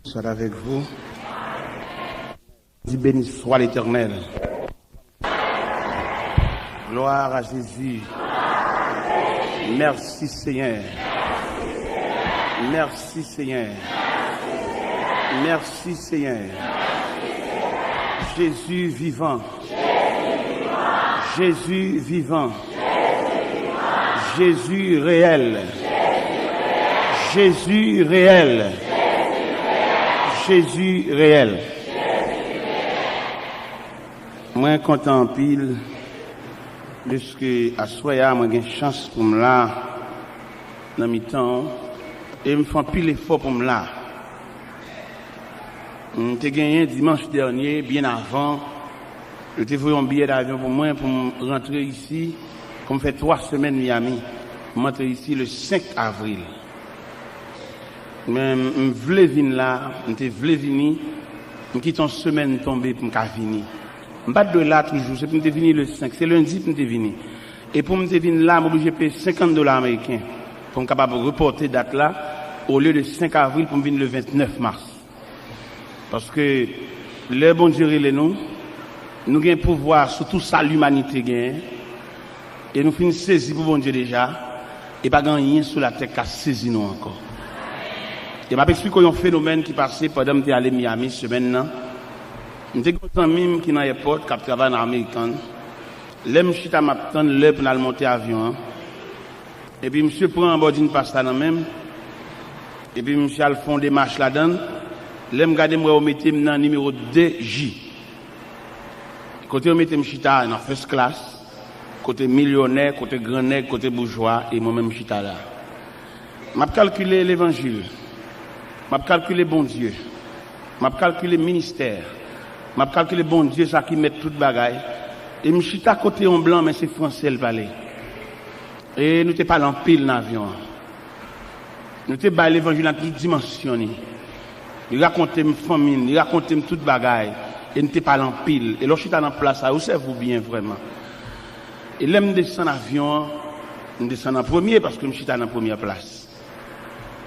Soit avec vous. Dis béni soit l'Éternel. Gloire à Jésus. Merci Seigneur. Merci Seigneur. Merci Seigneur. Jésus vivant. Jésus vivant. Jésus réel. Jésus réel. Jésus réel. Moi content pile de ce que à soya moi j'ai chance pour me là dans mi temps et me font pile effort pour me là. J'ai gagné dimanche dernier bien avant, je t'ai vu un billet d'avion pour moi pour rentrer ici pour me faire 3 semaines Miami. Je rentre ici le 5 avril. Mais je voulais venir là, je voulais venir, je quitte une semaine tombée pour me venir. Je ne pas de là toujours, c'est pour me venir le 5, c'est lundi pour me venir. Et pour me venir là, je suis obligé de payer $50 américains pour me capable de reporter date là, au lieu de 5 avril pour me venir le 29 mars. Parce que le bon Dieu nous avons un pouvoir sur tout ça l'humanité gagne. Et nous finissons saisir pour bon Dieu déjà, et pas rien sur la terre qui a saisi nous encore. Et je vais expliquer un phénomène qui passait pendant que je suis allé à Miami semaine là. J'étais un ami qui est dans l'aéroport, qui travaille en américain. Là, je suis à m'attendre l'heure pour aller monter l'avion. Et puis, monsieur prend un bord d'une passe là même. Et puis, monsieur a le fond des marches là-dedans. Là, je regarde, je mets dans le numéro 2J. Côté, je mets Mchita dans first class. Côté millionnaire, côté grand nègre, côté bourgeois. Et moi-même, Mchita là. Je calculé l'évangile. Je calculé bon Dieu. Je calculé ministère. Je calculé bon Dieu, ça qui met toute bagaille. Et je suis à côté en blanc, mais c'est français le palais. Et nous t'es pas en pile dans l'avion. Nous t'es pas l'évangile dans toute dimension. Il raconte mes familles, il raconte toute bagaille. Et nous t'es pas en pile. Et là, je suis dans la place, où c'est vous bien vraiment. Et là, je descends dans l'avion, je descends en premier parce que je suis dans la première place.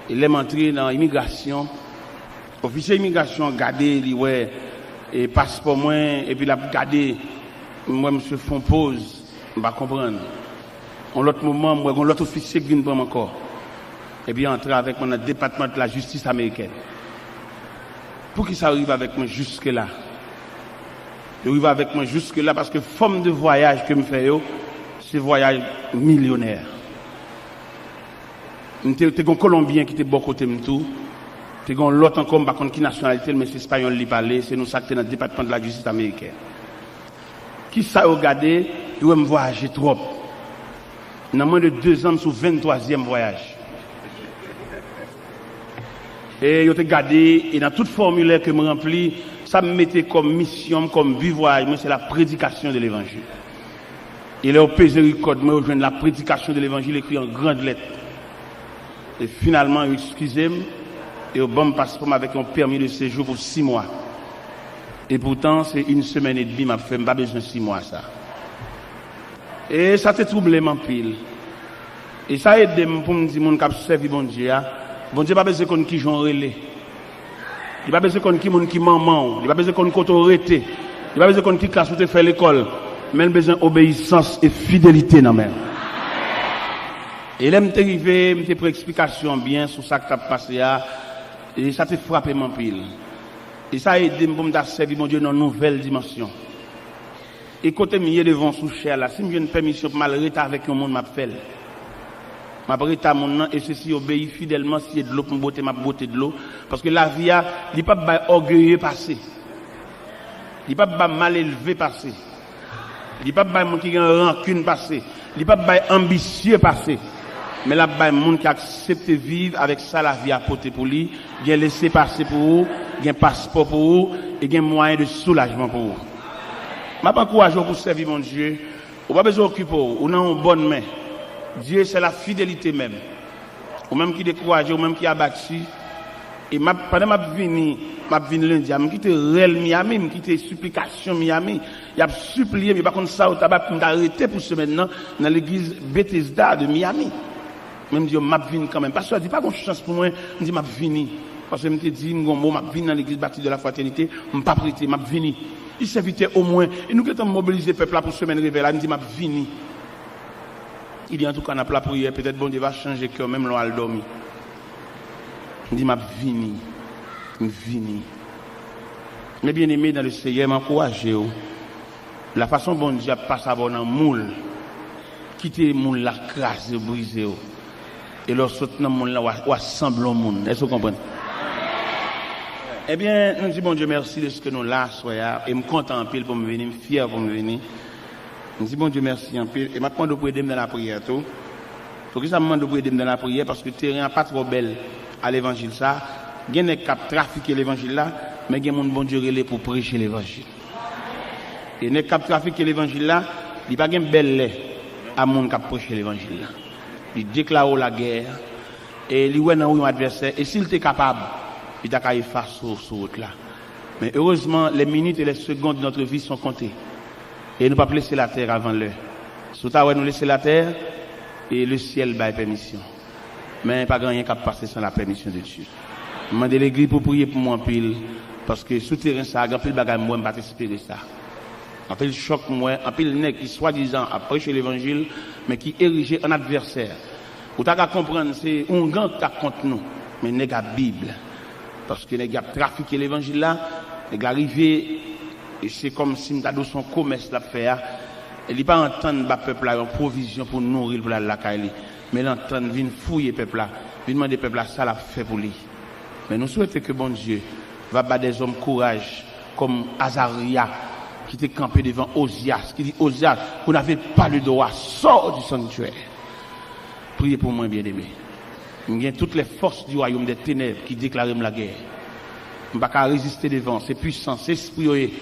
Et là, je suis dans l'immigration. Officier d'immigration, regardez, il ouais. Et passeport moi et puis la garder moi monsieur font pause on va comprendre en l'autre moment moi l'autre officier qui vient prendre encore et puis entrer avec moi dans le département de la justice américaine pour qu'il ça arrive avec moi jusque là il arrive avec moi jusque là parce que forme de voyage que me fait c'est voyage millionnaire t'es un Colombien qui était bon côté me tout. C'est qu'on l'autre encore, par contre, qui nationalité, mais c'est espagnol qui parle, c'est nous ça qui est dans le département de la justice américaine. Qui ça a regardé, il va me voyager trop. Dans moins de 2 ans, sur 23e voyage. Et il a regardé, et dans tout formulaire que je remplis, ça me mettait comme mission, comme but voyage, moi c'est la prédication de l'évangile. Il est au Pézéricorde, moi je viens de la prédication de l'évangile écrit en grande lettre. Et finalement, excusez-moi, et au bon passeport avec un permis de séjour pour 6 mois. Et pourtant, c'est 1 semaine et demie, m'a fait pas besoin de 6 mois, ça. Et ça te trouble mon pile. Et ça aide pour me dire, mon cap servi bon Dieu, bon Dieu, pas besoin qu'on qui j'en relais. Il pas besoin qu'on qui mon qui maman, il pas besoin qu'on autorité. Il pas besoin qu'on qui classe pour faire l'école. Mais il a besoin d'obéissance et fidélité dans même. Et là, je suis arrivé, je pour explication bien sur ça qui a passé là. Et ça te frappé mon pile. Et ça a aidé pour me servir mon Dieu dans une nouvelle dimension. Et côté milieu devant sous cher là, si j'ai une permission pour mal rester avec un monde m'a fait. M'a rester à mon nom et ceci obéit fidèlement si y a de l'eau pour botter m'a botter de l'eau parce que la vie a il pas orgueilleux passé. Il pas mal élevé passé. Il pas mon qui a rancune passé. Il pas ambitieux passé. Mais là, il y a des gens qui acceptent de vivre avec ça, la vie à porter pour lui, il y a laissé passer pour vous, il y a un passeport pour vous, et il y a un moyen de soulagement pour vous. Je ne encourage pas pour servir mon Dieu, vous n'avez pas besoin d'occuper, vous avez une bonne main. Dieu, c'est la fidélité même. Ou même qui décourage, ou même qui a battu. Et pendant que je viens lundi, je quitte réel Miami, je quitte supplication Miami. Il a supplié, mais par contre, ça, je vais arrêter pour ce maintenant dans l'église Bethesda de Miami. Même Dieu m'a venu quand même. Parce que je dis pas qu'on chance pour moi, je dis m'a venu. parce que je me dit, je vais venir dans l'église bâtie de la fraternité, je ne vais pas prêter, je vais venir. Il s'invitait au moins, et nous qui sommes mobilisés le peuple là pour semaine réveil, il me dit, je vais venir. Il dit en tout cas, on a la prière, peut-être bon Dieu va changer cœur, même l'on a dormi. Il dit, je vais venir. Je vais venir. Mais bien aimé dans le Seigneur, m'encourager. La façon dont Dieu passe à bon dans le moule, quitter le moule, la crasse, briser. Et leur sauter dans le moule, ou assembler au monde. Est-ce que vous comprenez? Eh bien, nous disons bon Dieu merci de ce que nous là, soyons, et me content en pile pour me venir, me fier pour me venir. Nous disons bon Dieu merci en pile, et maintenant de pouvoir aider dans la prière tout. Faut que ça me demande de pouvoir aider dans la prière parce que le terrain n'est pas trop belle à l'évangile ça. Il y a des qui trafiquent l'évangile là, mais il y a des bon Dieu relais pour prêcher l'évangile. Et les qui trafiquent l'évangile là, il n'y a pas de belle lait à monde qui prêcher l'évangile là. Il déclare la guerre et il voit dans un adversaire et s'il était capable, il a effacer sur route là. Mais heureusement, les minutes et les secondes de notre vie sont comptées. Et nous ne pouvons pas laisser la terre avant l'heure. Surtout, nous laisser la terre et le ciel va permission. Mais pas grand rien qui passer sans la permission de Dieu. Je demande l'église pour prier pour moi en pile. Parce que souterrain ça, en pile bagaille moi, je ne vais pas espérer ça. En pile choc moi, en pile nèg qui soi-disant a prêché l'évangile, mais qui érigé en adversaire. Ou t'as qu'à comprendre, c'est un grand qui contre nous, mais nèg la Bible. Parce que les gars trafiqué l'évangile là, les gars arrivé, et c'est comme si nous avons son commerce à faire. Il n'est pas entendre le peuple là, une provision pour nourrir pour la caille. Mais l'entendre, vient fouiller le peuple là, vient demander au peuple là, ça l'a fait pour lui. Mais nous souhaitons que bon Dieu va battre des hommes courage, comme Azaria, qui était campé devant Osias, qui dit Osias, vous n'avez pas le droit, sors du sanctuaire. Priez pour moi, bien-aimé. Il y a toutes les forces du royaume des ténèbres qui déclarent la guerre. On ne peut pas résister devant, c'est puissant, c'est esprit.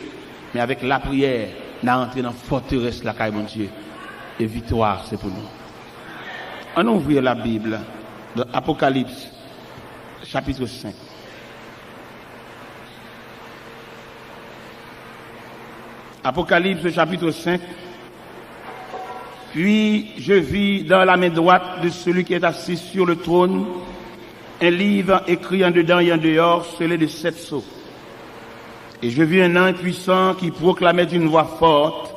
Mais avec la prière, on a entré dans la forteresse, la caille, mon Dieu. Et victoire, c'est pour nous. On ouvre la Bible, dans Apocalypse, chapitre 5. Apocalypse, chapitre 5. Puis je vis dans la main droite de celui qui est assis sur le trône un livre écrit en dedans et en dehors, scellé de 7 sceaux. Et je vis un ange puissant qui proclamait d'une voix forte,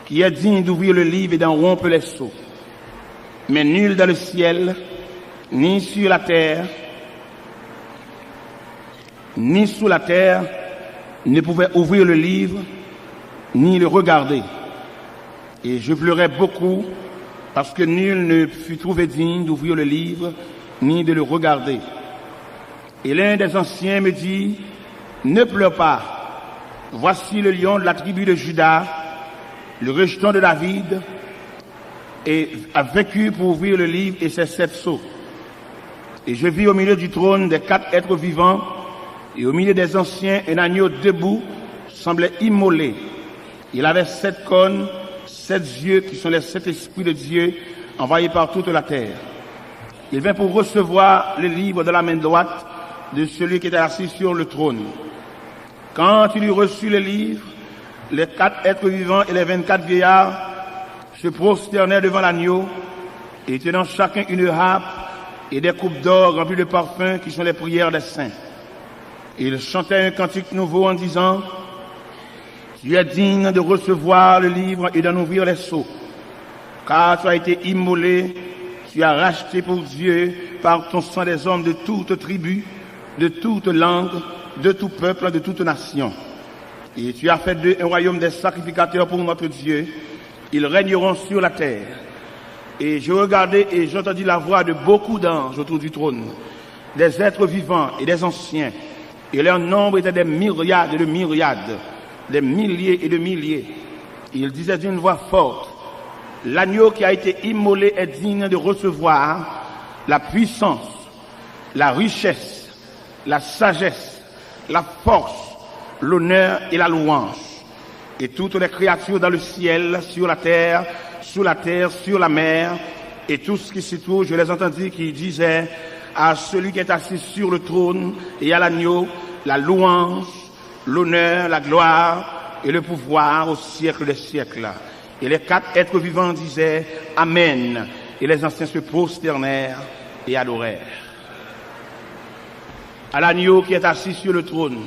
qui est digne d'ouvrir le livre et d'en rompre les sceaux. Mais nul dans le ciel, ni sur la terre, ni sous la terre, ne pouvait ouvrir le livre, ni le regarder. Et je pleurais beaucoup, parce que nul ne fut trouvé digne d'ouvrir le livre, ni de le regarder. Et l'un des anciens me dit, ne pleure pas, voici le lion de la tribu de Juda, le rejeton de David, et a vaincu pour ouvrir le livre et ses 7 sceaux. Et je vis au milieu du trône des 4 êtres vivants, et au milieu des anciens, un agneau debout, semblait immolé. Il avait 7 cornes, 7 yeux, qui sont les 7 esprits de Dieu, envoyés par toute la terre. Il vint pour recevoir le livre de la main droite de celui qui était assis sur le trône. Quand il eut reçu le livre, les 4 êtres vivants et les 24 vieillards se prosternèrent devant l'agneau, et tenant chacun une harpe et des coupes d'or remplies de parfums qui sont les prières des saints. Et ils chantaient un cantique nouveau en disant, tu es digne de recevoir le livre et d'en ouvrir les sceaux, car tu as été immolé, tu as racheté pour Dieu par ton sang des hommes de toute tribu, de toute langue, de tout peuple, de toute nation. Et tu as fait d'eux un royaume des sacrificateurs pour notre Dieu. Ils régneront sur la terre. Et je regardais et j'entendis la voix de beaucoup d'anges autour du trône, des êtres vivants et des anciens. Et leur nombre était des myriades et de myriades, des milliers et de milliers. Ils disaient d'une voix forte, l'agneau qui a été immolé est digne de recevoir la puissance, la richesse, la sagesse, la force, l'honneur et la louange. Et toutes les créatures dans le ciel, sur la terre, sur la mer, et tout ce qui s'y trouve, je les entendis qui disaient à celui qui est assis sur le trône et à l'agneau, la louange, l'honneur, la gloire et le pouvoir au siècle des siècles. Et les 4 êtres vivants disaient Amen. Et les anciens se prosternèrent et adorèrent. à l'agneau qui est assis sur le trône,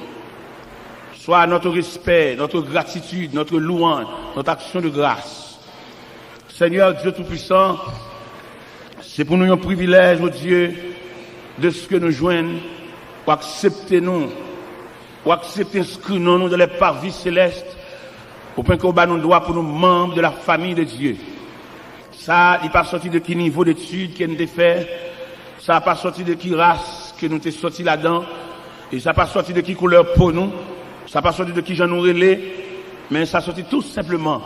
soit notre respect, notre gratitude, notre louange, notre action de grâce. Seigneur Dieu Tout-Puissant, c'est pour nous un privilège, oh Dieu, de ce que nous joignons, pour accepter nous, pour accepter inscrire nous dans les parvis célestes, pour qu'on nous droit pour nous membres de la famille de Dieu. Ça, il n'est pas sorti de qui niveau d'études qu'on a fait, ça n'a pas sorti de qui race que nous t'es sorti là-dedans, et ça n'a pas sorti de qui couleur pour nous, ça n'a pas sorti de qui j'en nous relais, mais ça a sorti tout simplement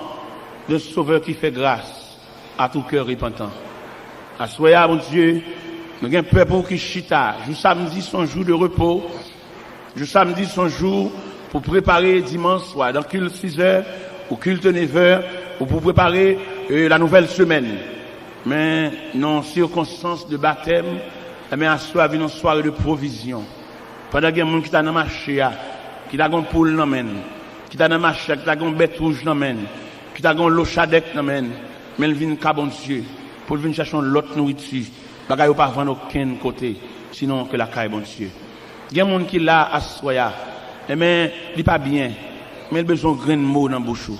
de Sauveur qui fait grâce à tout cœur repentant. Assoya, mon Dieu, nous avons un peuple qui chita. Le samedi, son jour de repos. Le samedi, son jour pour préparer dimanche soir, dans culte 6h, ou culte 9h, ou pour préparer la nouvelle semaine. Mais, non, circonstances de baptême, mais assoya, une soirée de provision. Pendant qu'il y a des gens qui sont dans le marché, qui ont un poule dans main, qui sont dans le marché, qui ont une bête rouge dans main, qui ont l'eau chadec dans main, mais ils viennent qu'à bon Dieu, pour venir chercher l'autre nourriture. Bagay ou pas vendre aucun côté, sinon que la caille bon Dieu. Il y a des gens qui là à soya, mais il pas bien, mais il a besoin de grain de mots dans la bouche.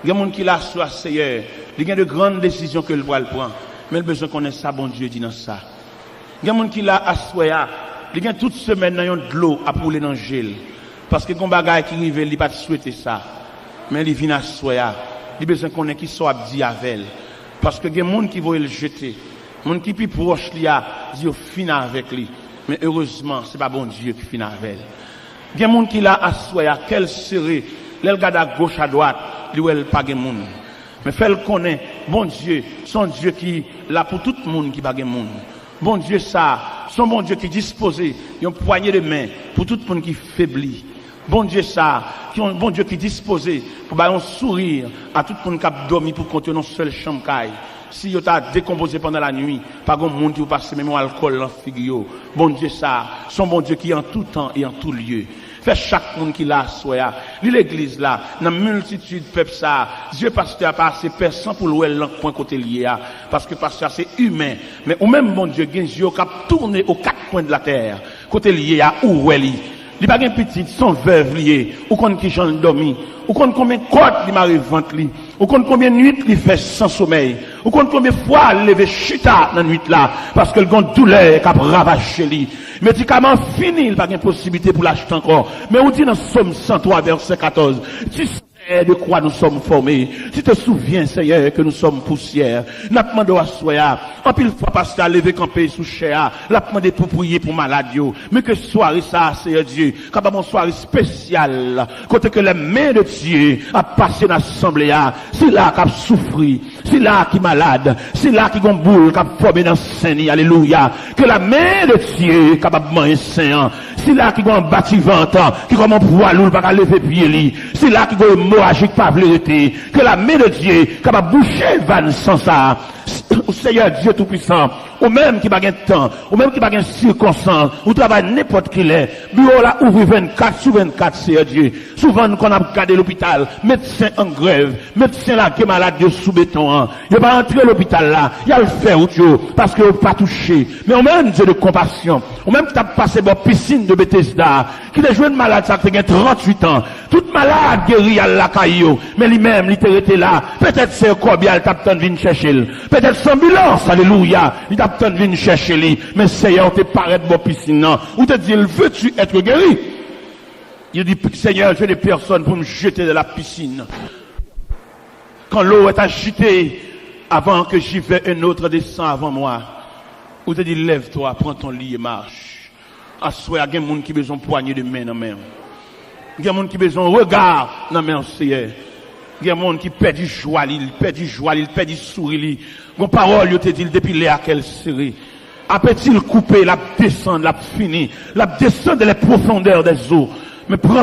Il y a des gens qui là à Seigneur, il y a de grandes décisions que le voit le prendre, mais il a besoin qu'on ait ça bon Dieu dit dans ça. Il y a des gens qui là à soya, il y a toute semaine dans de l'eau à pouler dans le gel, parce que quand bagay qui arrive, il pas souhaiter ça, mais il vient à soya, il a besoin qu'on ait qui soit dit avec elle, parce que il y a des gens qui vont le jeter. Mon qui plus proche li a dit au fin avec lui, mais heureusement c'est pas bon Dieu qui fin avec elle. Il y a monde qui l'a assoya quel serait l'elle garde à gauche à droite, lui elle pas gen monde. Mais fait le connaît bon Dieu, son Dieu qui là pour tout le monde qui pas gen monde. Bon Dieu ça, son bon Dieu qui disposé une poignée de main pour tout le monde qui faiblit. Bon Dieu ça, qui ont bon Dieu qui disposé pour ba un sourire à tout le monde qui a dormi pour compter dans seule chambre caille. Si vous avez décomposé pendant la nuit, pas de monde qui vous passe même alcool dans le figure. Bon Dieu ça, son bon Dieu qui est en tout temps et en tout lieu. Fait chaque monde qui l'a soya. L'église là, dans multitude peuple ça, Dieu pasteur a pas assez personne pour louer l'an point côté lié parce que pasteur c'est humain. Mais au même bon Dieu, gen Dieu qui a tourné aux quatre coins de la terre. Côté lié à où est-il? Il pas une petite, son veuve lié, ou qu'on qui j'en dormi, ou qu'on combien de côtes il m'arrive ventre li, ou qu'on combien de nuits il fait sans sommeil, ou qu'on combien de fois il levé chita dans la nuit là, parce que le gon douleur qui a ravagé li. Médicament fini, il pas de possibilité pour l'acheter encore. Mais on dit dans Somme 103 verset 14, tu sais de quoi nous sommes formés. Tu te souviens, Seigneur, que nous sommes poussière. N'a pas demandé à soya. En pile fois, pasteur, lever campé sous chair. N'a pas demandé pour prier pour malade. Mais que soirée ça, Seigneur Dieu. Quand une soirée spéciale. Côté que les mains de Dieu a passé dans l'assemblée. C'est là qu'il a souffert. C'est là qu'il est malade. C'est là qu'il a boule, qu'il a formé dans le Saint. Alléluia. Que la main de Dieu, capable de manger saint. C'est là qu'il a un bâtiment, qui a un poids lourd, pas lever pied. C'est là qu'il a un hémorragique pas vérité. Que la main de Dieu, capable de boucher van sans ça. Seigneur Dieu Tout-Puissant, ou même qui n'a pas de temps, ou même qui n'a pas de circonstance, ou travaille n'importe qui l'est, bureau là ouvre 24 sur 24, Seigneur Dieu. Souvent, qu'on a regardé l'hôpital, médecin en grève, médecin là qui est malade de sous béton, il va entrer à l'hôpital là, il a le faire parce qu'il n'a pas touché. Mais au même Dieu de compassion, ou même qui t'a passé dans piscine de Bethesda, qui est joué de malade, ça fait 38 ans, toute malade guérie à la caillou, mais lui-même, il était là, peut-être c'est un corbial, t'as besoin de venir chercher. Peut-être sans ambulance, alléluia, il t'a besoin de venir chercher lui, mais Seigneur, te paraît de piscine, non, ou te dit, veux-tu être guéri? Il dit, Seigneur, j'ai des personnes pour me jeter de la piscine. Quand l'eau est agitée, avant que j'y vais, un autre descend avant moi. Ou te dit, lève-toi, prends ton lit et marche. Assois, il y a des gens qui ont besoin de poignée de main dans main. Il y a des gens qui ont besoin de regard dans main, Seigneur. Il y a des gens qui perdent du joie, ils perdent du joie, ils perdent du sourire. Mon parole, il te dit, depuis là, quelle série. Après-il couper, la descendre, la finir, la descendre les profondeurs des eaux. Mais prends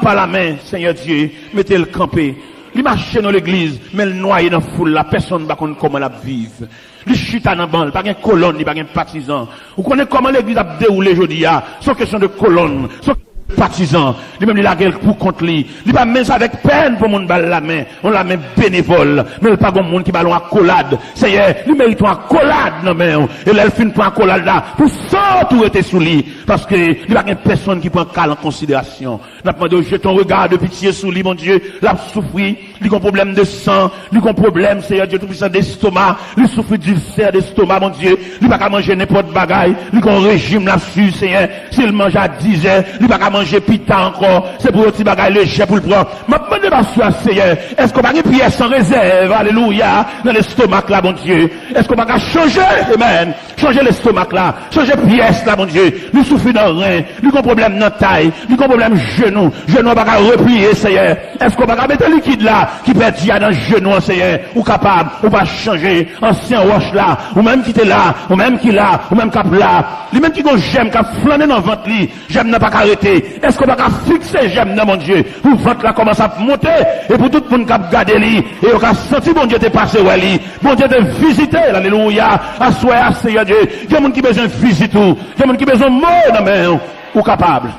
par la main, Seigneur Dieu, mettez le campé. Il marche dans l'église, mais le noyé dans la foule, la personne ne sait pas comment la vivre. Il chita dans la bande, pas une colonne, pas un partisan. Vous connaissez comment l'église a déroulé aujourd'hui, sans question de colonne, sans partisan, lui-même il a quelque pour contre lui. Il pas même avec peine pour mon balle la main, on la main bénévole, mais il pas comme monde qui ballon accolade. Seigneur, lui mérite une accolade non mais et là il finit pour accolade là pour ça tout était sous lui parce que il pas personne qui prend cal en considération. N'a demandé je ton regard de pitié sous lui mon Dieu, l'a souffri, il a un problème de sang, il a un problème Seigneur Dieu tout puissant d'estomac, il souffre d'ulcère d'estomac mon Dieu, il pas manger n'importe bagaille, il a un régime là-dessus Seigneur, s'il mange à 10 heures, il pas manger pita encore, c'est pour petit bagaille le chef pour le prendre. M'a demandé pas Seigneur, est-ce qu'on va une prière sans réserve, alléluia, dans l'estomac là mon Dieu, est-ce qu'on va changer, amen, changer l'estomac là, changer pièce là mon Dieu, lui souffre dans le rein, lui a un problème dans la taille, lui a un problème genou va pas replier Seigneur, est-ce qu'on va mettre liquide là, qui perd dans le genou Seigneur, ou capable, ou va changer, ancien roche là, ou même qui était là, ou même qui là, ou même cap là, lui même qui a j'aime, qui a flâné dans le ventre li, j'aime n'a pas arrêter, est-ce qu'on va fixer j'aime dans mon Dieu, pour le ventre là commence à monter, et pour tout le monde qui a gardé lui, et on a senti bon Dieu te passer ouais lui, bon Dieu te visiter, alléluia, à soi, Seigneur Dieu, il y a des gens qui besoin de visite tout, il y a des gens qui besoin de mot dans main, ou capable,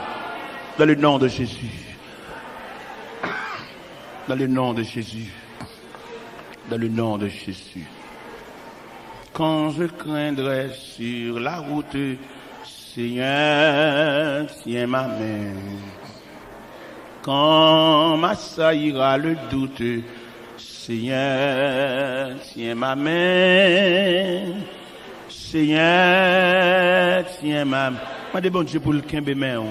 dans le nom de Jésus. Dans le nom de Jésus. Dans le nom de Jésus. Quand je craindrai sur la route, Seigneur, tiens ma main. Quand m'assaillira le doute, Seigneur, tiens ma main. Seigneur, tiens ma main. Moi, des bon Dieu pour le quimbe main.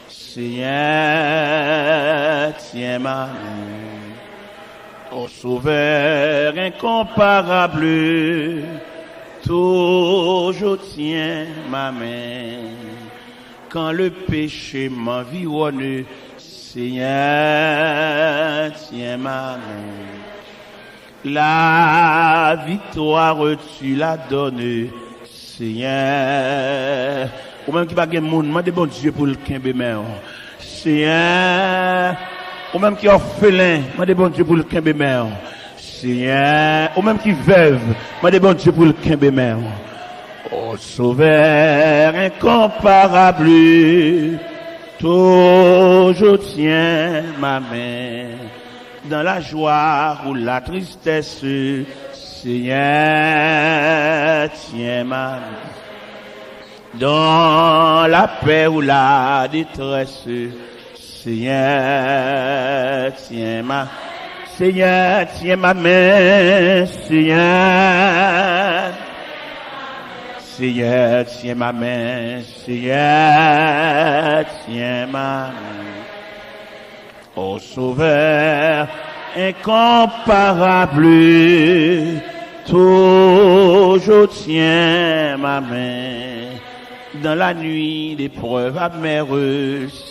Seigneur, tiens ma main. Ô Sauveur incomparable, toujours tiens ma main. Quand le péché m'environne, Seigneur, tiens ma main. La victoire tu la donnes, Seigneur. Ou même qui va gagner monde, moi de bon Dieu pour le quimbe main. Seigneur. Ou même qui est orphelin, moi de bon Dieu pour le quimbe mère. Seigneur, ou même qui veuve, moi de bon Dieu pour le quimbe mère. Ô Sauveur incomparable, toujours tiens ma main. Dans la joie ou la tristesse, Seigneur, tiens ma main. Dans la paix ou la détresse, Seigneur, tiens ma main, Seigneur. Seigneur, tiens ma main, Seigneur, tiens ma main. Ô Sauveur incomparable, toujours tiens ma main. Dans la nuit d'épreuves amères,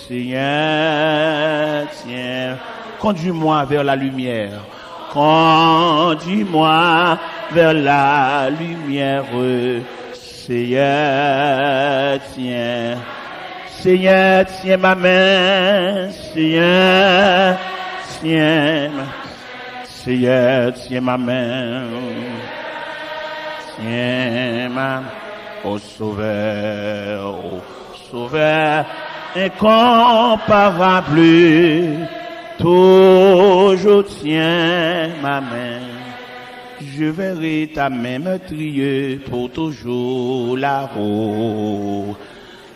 Seigneur, tiens, conduis-moi vers la lumière. Conduis-moi vers la lumière, Seigneur, tiens. Seigneur, tiens ma main, Seigneur, tiens ma, Seigneur, tiens ma main, tiens ma. Ô Sauveur incomparable, toujours tiens ma main. Je verrai ta main meurtrier pour toujours là-haut.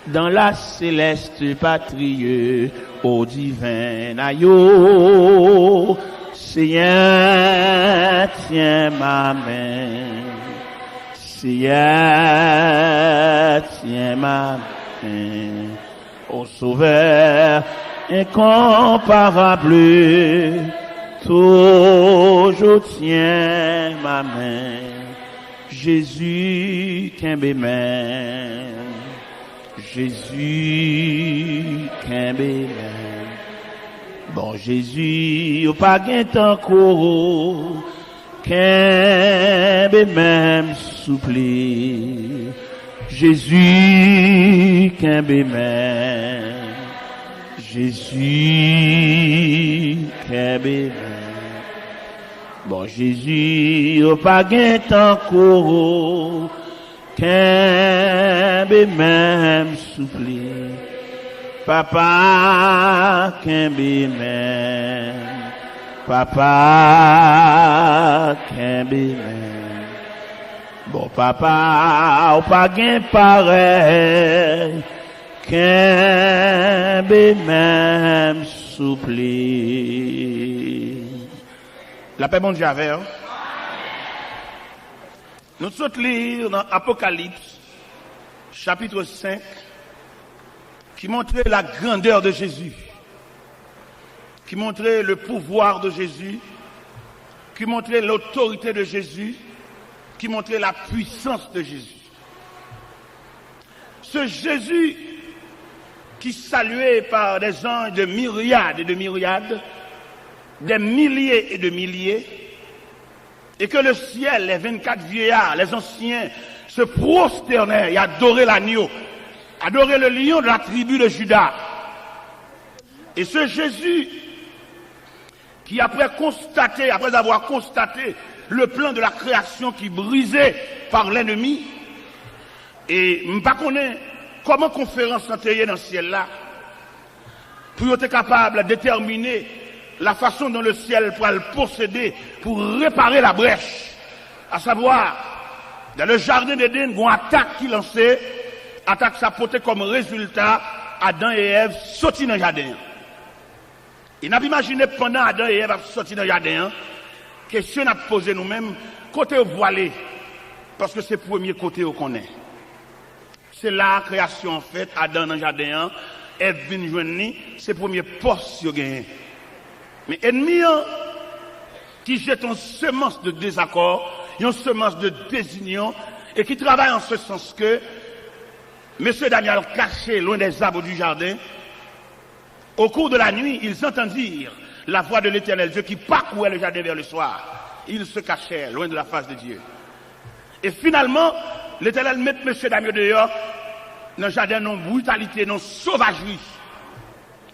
Dans la céleste patrie, au divin aïeux, Seigneur, tiens ma main. Seigneur, tiens ma main. Ô Sauveur incomparable, toujours tiens ma main. Jésus, qu'un main. Jésus, qu'un main. Bon Jésus, au pas gain encore. Qu'un même souple, Jésus, qu'un même, Jésus, qu'un même. Bon Jésus, au pas gain encore, qu'un même souple, Papa Kembimen, Papa Kembimen. Bon papa, ou pas gain pareil, Kembimen soupli. La paix bon Dieu avec. Nous sommes lire dans Apocalypse, chapitre 5, qui montrait la grandeur de Jésus, qui montrait le pouvoir de Jésus, qui montrait l'autorité de Jésus, qui montrait la puissance de Jésus. Ce Jésus qui salué par des anges de myriades et de myriades, des milliers et de milliers, et que le ciel, les 24 vieillards, les anciens, se prosternaient et adoraient l'agneau, adoraient le lion de la tribu de Juda. Et ce Jésus, qui après avoir constaté le plan de la création qui brisait par l'ennemi, et je ne sais pas comment conférence s'entérée dans le ciel là, pour être capable de déterminer la façon dont le ciel pourra le posséder pour réparer la brèche. À savoir, dans le jardin d'Éden, une attaque qui lançait, attaque ça portait comme résultat Adam et Ève sortis dans le jardin. Et n'a pas imaginé pendant Adam et Ève sortis dans le jardin, question à poser nous-mêmes, côté voilé, parce que c'est le premier côté qu'on est. C'est la création en fait, Adam dans le jardin, Ève vient joindre, c'est le premier poste qu'il gagne. Mais ennemi qui jette une semence de désaccord, une semence de désunion, et qui travaille en ce sens que M. Daniel caché loin des arbres du jardin, au cours de la nuit, ils entendirent la voix de l'Éternel Dieu qui parcourait le jardin vers le soir. Ils se cachaient loin de la face de Dieu. Et finalement, l'Éternel met M. Daniel dehors dans le jardin, non brutalité, non sauvagerie.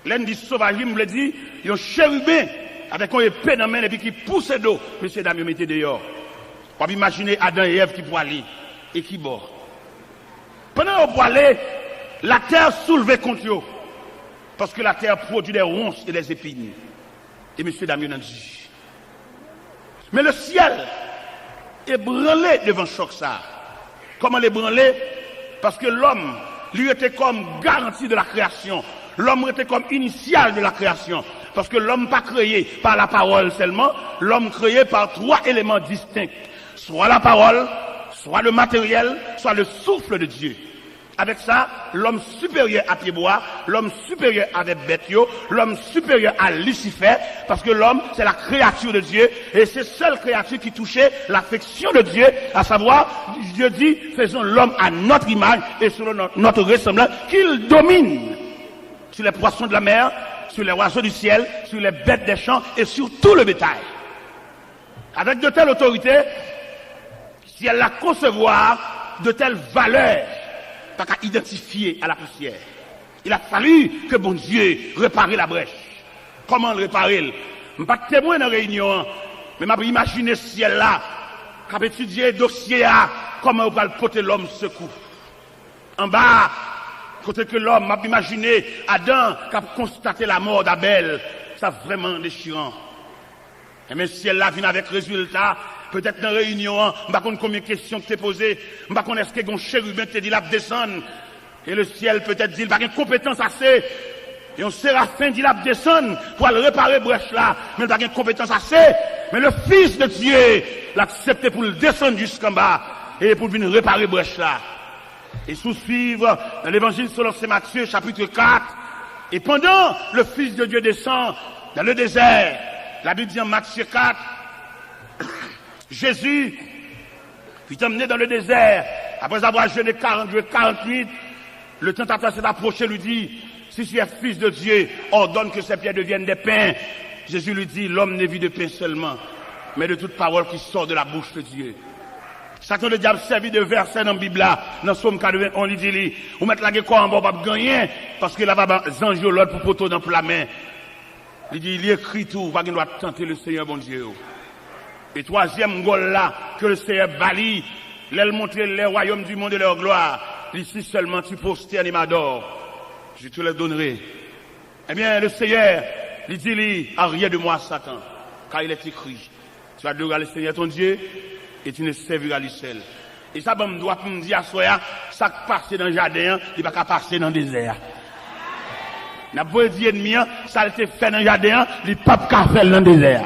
L'un dit sauvagerie, me le dit, il y a un chérubin avec une épée dans la main et puis qui pousse d'eau. Monsieur Damien mettez dehors. On peut imaginer Adam et Ève qui pourraient aller et qui bord. Pendant qu'on pourrait aller, la terre soulevait contre eux. Parce que la terre produit des ronces et des épines. Et monsieur Damien a dit. Mais le ciel est branlé devant choc ça. Comment l'ébranler? Parce que l'homme, lui était comme garantie de la création. L'homme était comme initial de la création. Parce que l'homme pas créé par la parole seulement, l'homme créé par trois éléments distincts. Soit la parole, soit le matériel, soit le souffle de Dieu. Avec ça, l'homme supérieur à Pied-Bois, l'homme supérieur avec Bethio, l'homme supérieur à Lucifer, parce que l'homme, c'est la créature de Dieu, et c'est seule créature qui touchait l'affection de Dieu, à savoir, Dieu dit, faisons l'homme à notre image et selon notre ressemblance, qu'il domine sur les poissons de la mer, sur les oiseaux du ciel, sur les bêtes des champs et sur tout le bétail. Avec de telles autorités, si elle la concevoir, de telles valeurs, pas qu'à identifier à la poussière. Il a fallu que bon Dieu répare la brèche. Comment le réparer? Je ne suis pas témoin dans la réunion, mais je vais imaginer ce ciel-là, qui a étudié le dossier, comment on va le porter l'homme secours. En bas, côté que l'homme m'a imaginé Adam qui a constaté la mort d'Abel, ça vraiment déchirant. Et même si elle vient avec résultat, peut-être dans la réunion, je ne sais pas combien de questions que tu posées, je ne sais pas est-ce que un chérubin te dit là descendre, et le ciel peut-être dit il n'a pas de compétence assez, et un séraphin dit là descendre pour aller réparer brèche là, mais il n'a pas de compétence assez, mais le Fils de Dieu l'a accepté pour le descendre jusqu'en bas, et pour venir réparer brèche là. Et sous-suivre dans l'évangile selon Saint Matthieu, chapitre 4. Et pendant le Fils de Dieu descend dans le désert, la Bible dit en Matthieu 4, Jésus fut emmené dans le désert, après avoir jeûné 48, le tentateur s'est approché, lui dit, si tu es Fils de Dieu, ordonne que ces pierres deviennent des pains. Jésus lui dit, l'homme n'est vu de pain seulement, mais de toute parole qui sort de la bouche de Dieu. Satan le diable servi de verset dans la Bible là, dans Somme 81, on lui dit, vous mettez la gueule en bas, pas gagner, parce que là, va zanjo l'autre pour poteau dans la main. Il dit, il écrit tout, pas qu'il doit tenter le Seigneur, bon Dieu. Et troisième gol là, que le Seigneur balie, l'aile montrer les royaumes du monde et leur gloire. Ici seulement tu posternes et m'adores. je te le donnerai. Eh bien, le Seigneur, il dit, rien de moi, Satan, car il est écrit, tu adoreras le Seigneur ton Dieu, et tu ne serviras lui seul. Et ça, me doit me dire à soi, ça qui passe dans le jardin, il ne va pas passer dans le désert. N'a pas dit ennemi, ça a été fait dans le jardin, il ne peut pas faire dans le désert.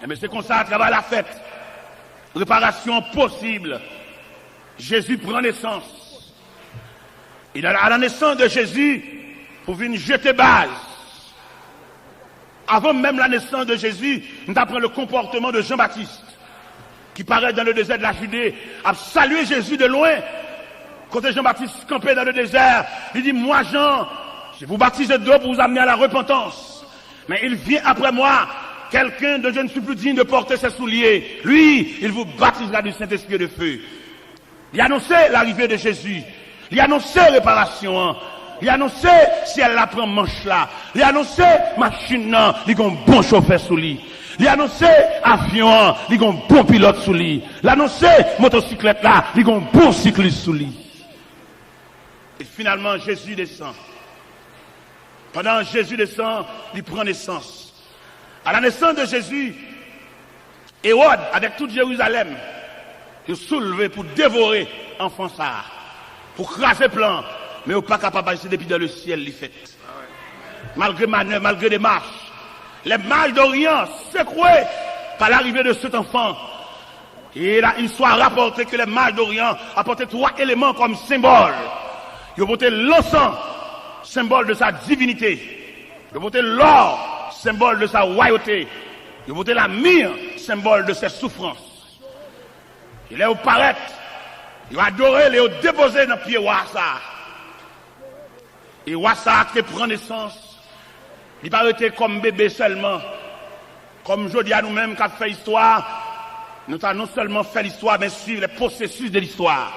Mais c'est comme ça, à travers la fête. Réparation possible. Jésus prend naissance. Et à la naissance de Jésus, pour venir jeter base. Avant même la naissance de Jésus, nous apprenons le comportement de Jean-Baptiste, qui paraît dans le désert de la Judée, a salué Jésus de loin. Quand Jean-Baptiste campait dans le désert, il dit, moi Jean, je vous baptise d'eau pour vous amener à la repentance. Mais il vient après moi, quelqu'un dont je ne suis plus digne de porter ses souliers. Lui, il vous baptisera du Saint-Esprit et de feu. Il a annoncé l'arrivée de Jésus. Il a annoncé réparation. Il a annoncé si elle la prend manche là. Il a annoncé machine là, il y a un bon chauffeur sous lui. Il a annoncé avion, il y a un bon pilote sous lui. Il a annoncé motocyclette là, il y a un bon cycliste sous lui. Et finalement, Jésus descend. Pendant que Jésus descend, il prend naissance. À la naissance de Jésus, Hérode, avec toute Jérusalem, il soulevé pour dévorer l'enfant ça, pour craser plan, mais il n'est pas capable de passer depuis dans le ciel, il fait. Malgré manœuvre, malgré des marches, les mages d'Orient secoués par l'arrivée de cet enfant. Et là, il soit rapporté que les mages d'Orient apportaient 3 éléments comme symbole. Ils ont porté l'encens, symbole de sa divinité. Ils ont porté l'or, symbole de sa royauté. Ils ont porté la myrrhe, symbole de ses souffrances. Il est au paraître, il a adoré, il a déposé dans le pied Wassa. Et Wassa qui prend naissance, il n'a pas été comme bébé seulement. Comme je dis à nous-mêmes qui avons fait l'histoire, nous avons non seulement fait l'histoire, mais suivre les processus de l'histoire.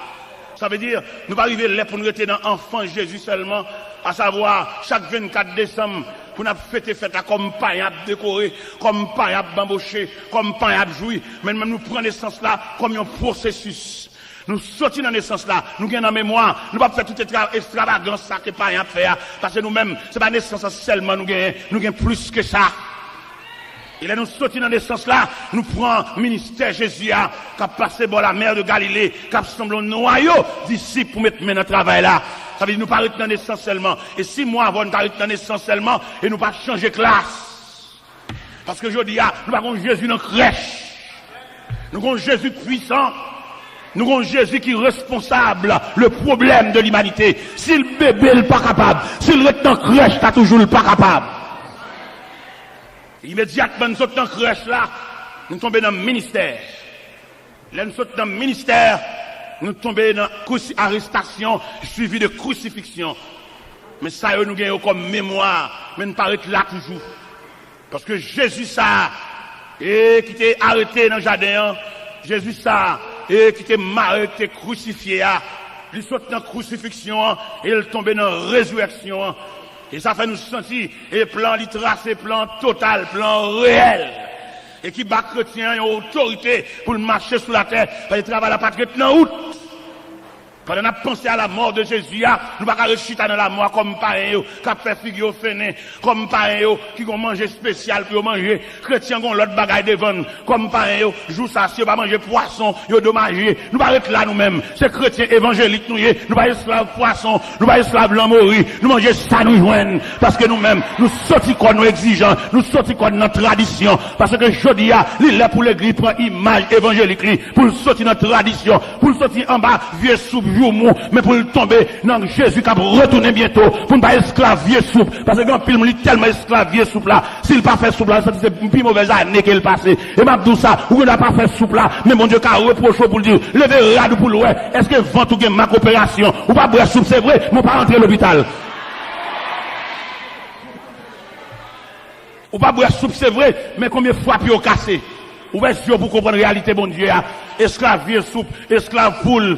Ça veut dire, nous pas arriver là pour nous rester dans l'enfant Jésus seulement, à savoir, chaque 24 décembre, pour nous fêter fête comme pain à décorer, comme pain à bambocher, comme pain à jouir, mais même nous prenons naissance là comme un processus. Nous sortons dans naissance là, nous gagnons en mémoire, nous ne pouvons pas faire toute extravagance ça que pain à faire, parce que nous-mêmes, c'est pas naissance seulement nous gagnons plus que ça. Et là, nous sortons dans naissance là, nous prenons le ministère Jésus, qui a passé par la mer de Galilée, qui a semblé un noyau disciples pour mettre notre travail là. Ça veut dire nous ne parlons pas dans naissance seulement. Et 6 mois avant, nous parlons dans naissance seulement, et nous ne pas changer de classe. Parce que je dis, nous avons Jésus dans la crèche. Nous avons Jésus puissant. Nous avons Jésus qui est responsable, le problème de l'humanité. Si le bébé n'est pas capable, si le reste dans la crèche, tu toujours pas capable. Immédiatement, nous sommes dans la crèche là, nous tombons dans le ministère. Là, nous sommes dans le ministère, nous tombons dans l'arrestation suivie de crucifixion. Mais ça, nous gagnons comme mémoire, mais nous paraît là toujours. Parce que Jésus, ça, et qui était arrêté dans le jardin, Jésus, ça, et qui était marré, qui était crucifié, il saute dans la crucifixion, et il tombe dans la résurrection. Et ça fait nous sentir, et plan tracé, plan total, plan réel. Et qui bat chrétien, une autorité pour marcher sur la terre, parce qu'il travaille la patrie dans août. Quand on a pensé à la mort de Jésus, nous ne pouvons pas réussir dans la mort comme pareil, qui a fait figure fainé, comme pareil, qui ont mangé spécial pour manger, chrétiens ont l'autre bagaille devant, comme pareil, jour ça, si on va manger poisson, ils ont dommagé, nous ne pouvons pas là nous-mêmes, c'est chrétiens évangéliques, nous ne pouvons pas esclaves poisson, nous ne pouvons pas esclaves blancs mourir, nous manger ça nous joignent, parce que nous-mêmes, nous sortis quoi nous exigeants, nous sortis quoi notre tradition, parce que je dis, il est pour l'église, prend image évangélique, pour sortir notre tradition, pour sortir en bas, vieux soupe, mais pour le tomber dans Jésus qui va retourner bientôt pour ne pas esclavier souple parce que quand il est tellement esclavier souple là s'il pas fait souple là c'est une plus mauvaise année qu'il passé et m'a dit ça ou n'a pas fait souple là mais mon Dieu qui a reproché pour dire levez rade pour l'ouest est-ce que vent ou gain ma coopération ou pas boire soupe c'est vrai mon pas rentrer à l'hôpital ou pas boire soupe c'est vrai mais combien de fois puis au cassé ouvrez les yeux pour comprendre la réalité bon Dieu esclavier soupe esclave poule.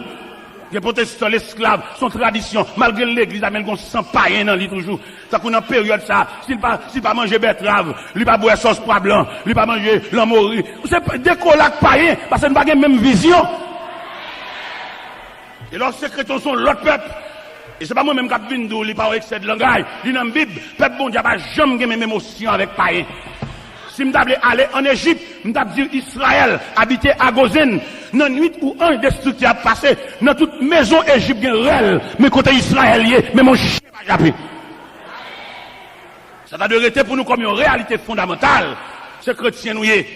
Les protestants, l'esclave, son tradition, malgré l'église, amène qu'on sent païen dans lui toujours. Ça qu'on en période ça, s'il pas manger betterave, il pas boire sauce pois blanc, il pas manger l'amori. C'est des colacs païens, parce que nous n'avons pas la même vision. Et leurs secrétaires sont l'autre peuple. Et c'est pas moi-même qui viens d'où, il pas excès de langage. Il dans la Bible, peuple bon Dieu pas jamais même émotion avec païen. Si je devais aller en Égypte, je devais dire Israël, habiter à Gozen, dans la nuit où un destructeur a passé, dans toute maison égyptienne réelle, mais côté israélien, mais mon chien va japper. Ça va de rester pour nous comme une réalité fondamentale. Ce chrétien nous y est.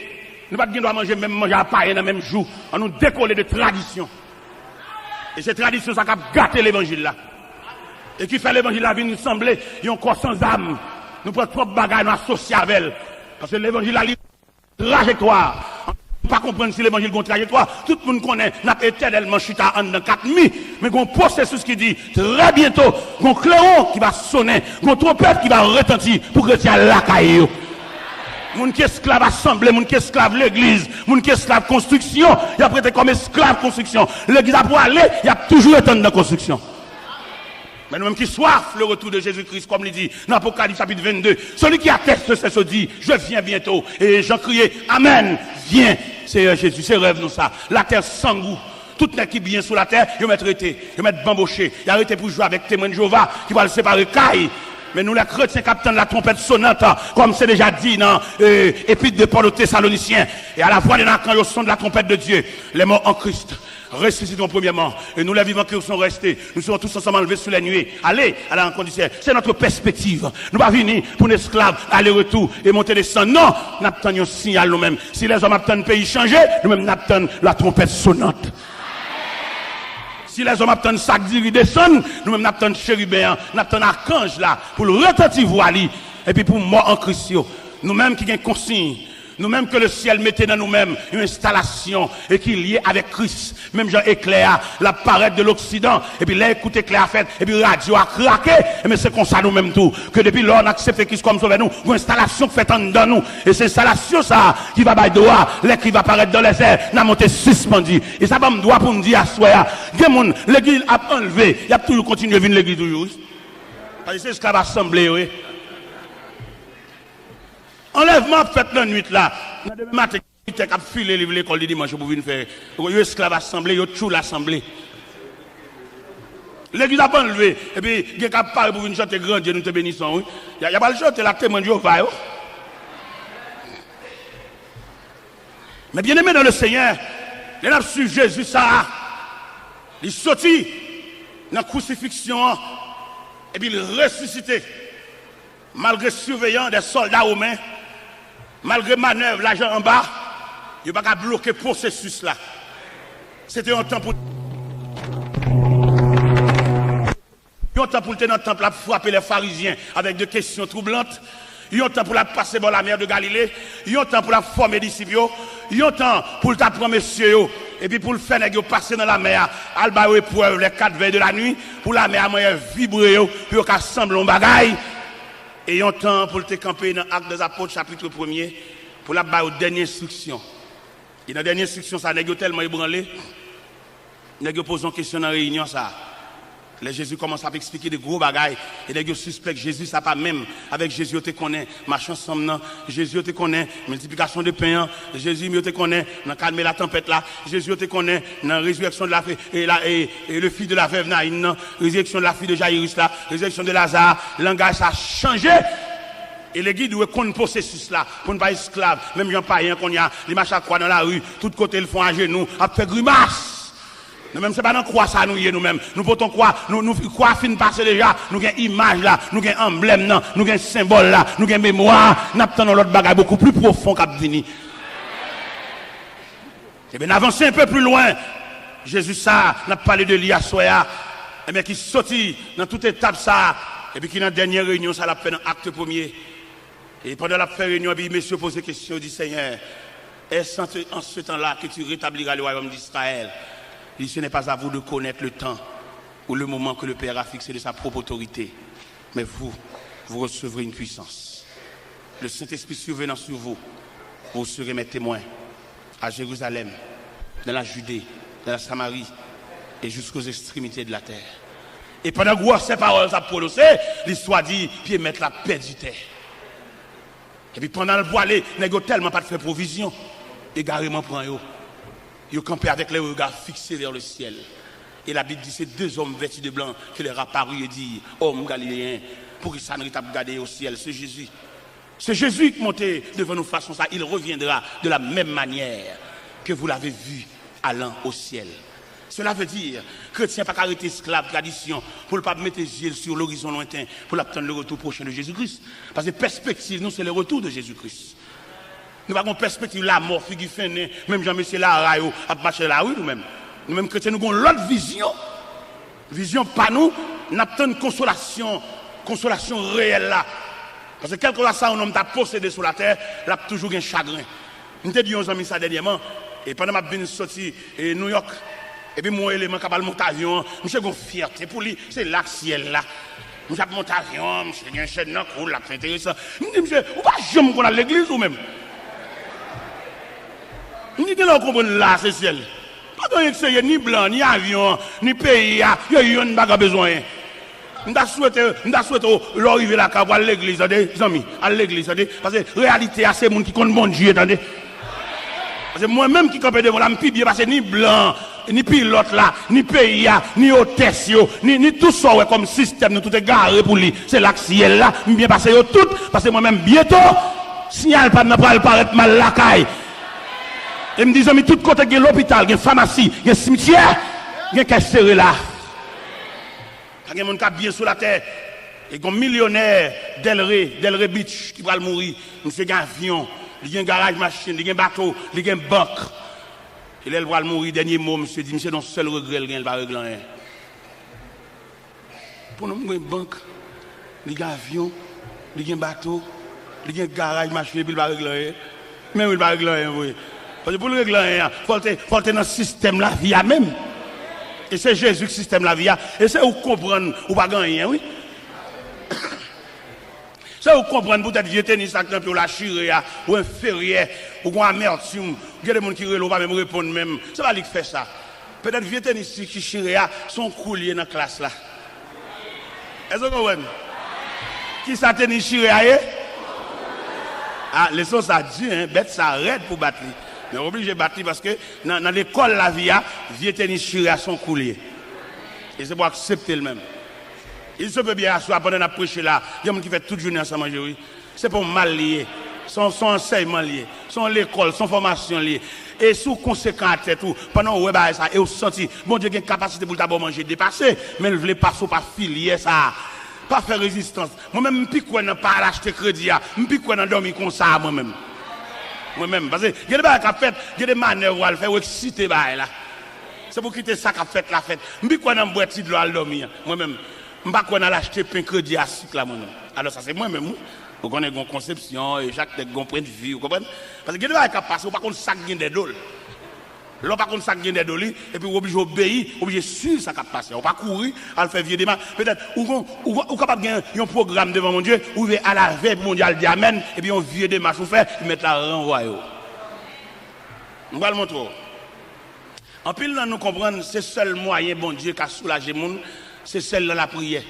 Nous ne pouvons pas manger à païen dans le même jour. On nous décoller de tradition. Et cette tradition, ça a gâté l'évangile là. Et qui fait l'évangile là, nous sembler, ils ont corps sans âme. Nous prenons trop de bagages, nous associés avec elle. Parce que l'évangile là, trajectoire. On ne peut pas comprendre si l'évangile a une trajectoire. Tout le monde connaît, n'a pas éternellement chuta en dans 4000. Mais il y a un processus qui dit, très bientôt, il y a un clairon qui va sonner, il y a une trompette qui va retentir pour que tu aies la caillou. Moun qui esclave assemblée, moun qui esclave l'église, moun qui esclave construction, il a prêté comme esclave construction. L'église a pour aller, il a toujours été dans la construction. Mais nous-mêmes qui soif le retour de Jésus-Christ, comme il dit dans l'Apocalypse chapitre 22, celui qui atteste c'est ce dit, je viens bientôt. Et j'en criais, Amen, viens. C'est Jésus, c'est rêve nous ça. La terre sans goût. Tout n'est qui bien sur la terre, ils mettent arrêté, ils mettent bamboché, ils arrêté pour jouer avec témoin de Jéhovah, qui va le séparer caille. Mais nous, les chrétiens, capitaine de la trompette sonnante, comme c'est déjà dit dans Épître de Paul aux Thessaloniciens. Et à la voix des quand au son de la trompette de Dieu, les morts en Christ ressusciteront premièrement. Et nous, les vivants qui sont restés, nous serons tous ensemble enlevés sous les nuées. Allez à la rencontre du ciel. C'est notre perspective. Nous ne pas venir pour un esclave, aller-retour et monter descendre. Non, nous attendons un signal nous-mêmes. Si les hommes attendent le pays changer, nous-mêmes nous attendons la trompette sonnante. Si les hommes attendent ça qui descend, nous-mêmes attendons chérubin, nous attendons archange là, pour le retentir voili, et puis pour mort en Christ. Nous-mêmes qui avons consigne, nous-mêmes que le ciel mettait dans nous-mêmes une installation, et qui est liée avec Christ. Même Jean éclair, la parade de l'Occident, et puis là, écoute éclair a fait, et puis radio a craqué, mais c'est comme ça nous-mêmes tout, que depuis là, on accepte Christ comme sauveur nous, une installation faite en dedans nous, et c'est installation ça, qui va bailler droit, l'air qui va apparaître dans les airs, n'a monté suspendu, et ça va me droit pour me dire à soi, l'église a enlevé, il y a toujours continué à venir l'église toujours. Parce que c'est ce qu'on va assembler, oui. Enlèvement fait la nuit là. Demain matin, il a filé l'école de dimanche pour venir faire. Il y a esclave assemblée, il y a tout l'assemblée. L'église a pas enlevé. Et puis, il y a parlé pour venir chanter grand Dieu, nous te bénissons. Il n'y a pas le chanter, la témoin de Jéhovah. Mais bien aimé dans le Seigneur, il a su Jésus ça. Il sortit dans la crucifixion et puis il ressuscité. Malgré surveillance des soldats romains, malgré manœuvre, l'agent en bas, il n'y a pas qu'à bloquer le processus là. C'était un temps pour. Un temps pour le tenir temple à frapper les pharisiens avec des questions troublantes. Il y a un temps pour la passer dans la mer de Galilée. Il y a un temps pour la former des disciples. Il y a un temps pour le t'apprendre messieurs. Et puis pour le faire passer dans la mer, alba épreuve les 4 veilles de la nuit, pour la mer moyen vibrer, puis au sembler un bagaille. Et il y a un temps pour le camper dans l'Acte des Apôtres, chapitre 1er, pour la dernière instruction. Et dans la dernière instruction, ça n'est tellement ébranlé, il y a posé une question dans la réunion, ça. Là, Jésus commence à expliquer des gros bagailles. Et les gens suspectent Jésus, ça pas même. Avec Jésus, tu connais, marche ensemble, Jésus, tu connais, multiplication de pain. Jésus, tu connais, dans calmer la tempête là. Jésus, tu connais, dans la résurrection de la fille, et le fils de la veuve Naïn, résurrection de la fille de Jairus là, résurrection de Lazare. Le langage, ça a changé. Et les guides doivent connaître le processus là, pour ne pas être esclave. Même gens païens qu'on y a, les machins quoi dans la rue, tout côté ils font à genoux, à faire grimace. Nous-mêmes, c'est pas dans quoi ça nous y est nous-mêmes. Nous potons quoi, nous quoi fin passer déjà, nous avons image là, nous avons emblème là, nous avons symbole là, nous avons mémoire, nous avons l'autre bagage beaucoup plus profond qu'à venir. Et bien, avancer un peu plus loin, Jésus ça, n'a parlé de lui à Soya, et bien qui sortit dans toute étape ça, et puis qui dans la dernière réunion, ça l'a fait dans l'acte 1er. Et pendant la réunion, puis monsieur pose des questions, dit Seigneur, est-ce en ce temps-là que tu rétabliras le royaume d'Israël? Il dit, ce n'est pas à vous de connaître le temps ou le moment que le Père a fixé de sa propre autorité. Mais vous recevrez une puissance. Le Saint-Esprit survenant sur vous, vous serez mes témoins à Jérusalem, dans la Judée, dans la Samarie et jusqu'aux extrémités de la terre. Et pendant que ces paroles sont prononcées, l'histoire dit, puis mettre la paix du terre. Et puis pendant le voilé, il n'y a tellement pas de faire provision. Égarément prend eux. Ils campaient avec les regards fixés vers le ciel. Et la Bible dit c'est deux hommes vêtus de blanc qui leur apparut et dit, homme galiléen, pour que ça ne tape garder au ciel, c'est Jésus. C'est Jésus qui montait devant nous façon ça. Il reviendra de la même manière que vous l'avez vu allant au ciel. Cela veut dire que chrétien pas arrêter esclave tradition pour ne pas mettre les yeux sur l'horizon lointain pour attendre le retour prochain de Jésus-Christ. Parce que perspective, nous, c'est le retour de Jésus-Christ. Nous avons perspective la mort, figure fin, même Jean-Michel Larayo a marché la rue nous-mêmes. Nous-mêmes chrétiens, nous avons l'autre vision. Vision pas nous, nous avons une consolation réelle là. Parce que quelque chose ça, un homme t'a possédé sur la terre, il a toujours un chagrin. Nous t'ai dit aux amis ça dernièrement, et pendant que je suis sorti à New York, et puis mon élément qui a monté avion, je suis une fierté pour lui, c'est là le ciel là. Je suis monté avion, je suis un chaîne là, cool, là, c'est intéressant. Je me dis, monsieur, vous ne pouvez jamais qu'on a l'église ou même. Je me dis, vous comprenez là, c'est ciel. Pas de extérieur, ni blanc, ni avion, ni pays, il y a un bagarre besoin. Je souhaite l'arrivée là, à l'église, les amis, à l'église, parce que la réalité, c'est les gens qui comptent bon Dieu, attendez. Parce que moi-même qui campais devant la me bien parce que ni blanc, ni pilote là, ni pays, ni hôtesse, ni tout ça comme système, nous tout est garé pour lui. C'est là que ciel là, bien passé tout, parce que moi-même bientôt, signal pas ne pas paraître mal la caille. Et me disent, mais tout côté, il y a l'hôpital, il y a pharmacie, il y a cimetière, il y a caisse serré là. Il y a des gens qui bien sur la terre. Et un millionnaire Delray Beach qui va mourir, il y a un avion. Il y a un garage machine, il y a un bateau, il y a une banque. Et là, il va mourir, dernier mot, monsieur dit, monsieur, non, seul regret, il va régler rien. Pour nous, il y a une banque, il y a un avion, il y a un bateau, il y a un garage machine, il va régler rien. Même il va régler rien, oui. Parce que pour le régler rien, il faut être dans le système la vie même. Et c'est Jésus qui système la vie. Et c'est où comprendre, ou pas gagner, oui. Ça vous comprenez peut-être que tennis pour la chirée ou un ferrier ou un amertume. Il y a des gens qui ne pas même répondre même. C'est pas lui qui fait ça. Peut-être vieux tennis qui chirée sont couliers dans la classe là. Est-ce que vous comprenez? Qui ça tennis chirée? Ah, les sons ça dit, hein, bête ça arrête pour battre. Mais obligé de battre parce que dans l'école la vie, vieux tennis chirée sont couliers. Et c'est pour accepter le même. Il se peut bien asseoir pendant la prêche là. Il y a des gens qui font toute journée ensemble manger, oui. C'est pour mal lié. Son enseignement lié. Son l'école, son formation liée. Et sous conséquent à tête, pendant que vous ça, et vous sentez, bon Dieu, il y a une capacité pour d'abord manger dépasser, mais vous ne voulez pas filier ça. Pas faire résistance. Moi-même, je ne peux pas acheter crédit. Je ne peux pas dormir comme ça moi-même. Moi-même. Parce que il y a des choses qui fait, il y a des manœuvres à faire, ou exciter là. C'est pour quitter ça qu'a fait la fête. Je ne peux pas boire de l'eau à dormir. Moi-même. Je ne peux pas acheter un crédit à cycle là moi-même. Alors ça c'est moi-même. Vous connaissez une conception, et chaque tête a point de vue, vous comprenez? Parce que il y a des choses qui passent, par contre ça gagne des dollars. Là par contre ça gagne des dollars, et puis vous obligez d'obéir, obligé de suivre ça qui passe. On ne peut pas courir, à le faire vieux des mains. Peut-être, ou capable de gagner un programme devant mon Dieu, ou à la veille mondiale dit Amen, et puis on vieux des marches, vous faites, ils mettent la renvoyer. On va le montrer. En pile, nous comprenons, c'est le seul moyen, bon Dieu, qui a soulagé le monde. C'est celle dans la prière.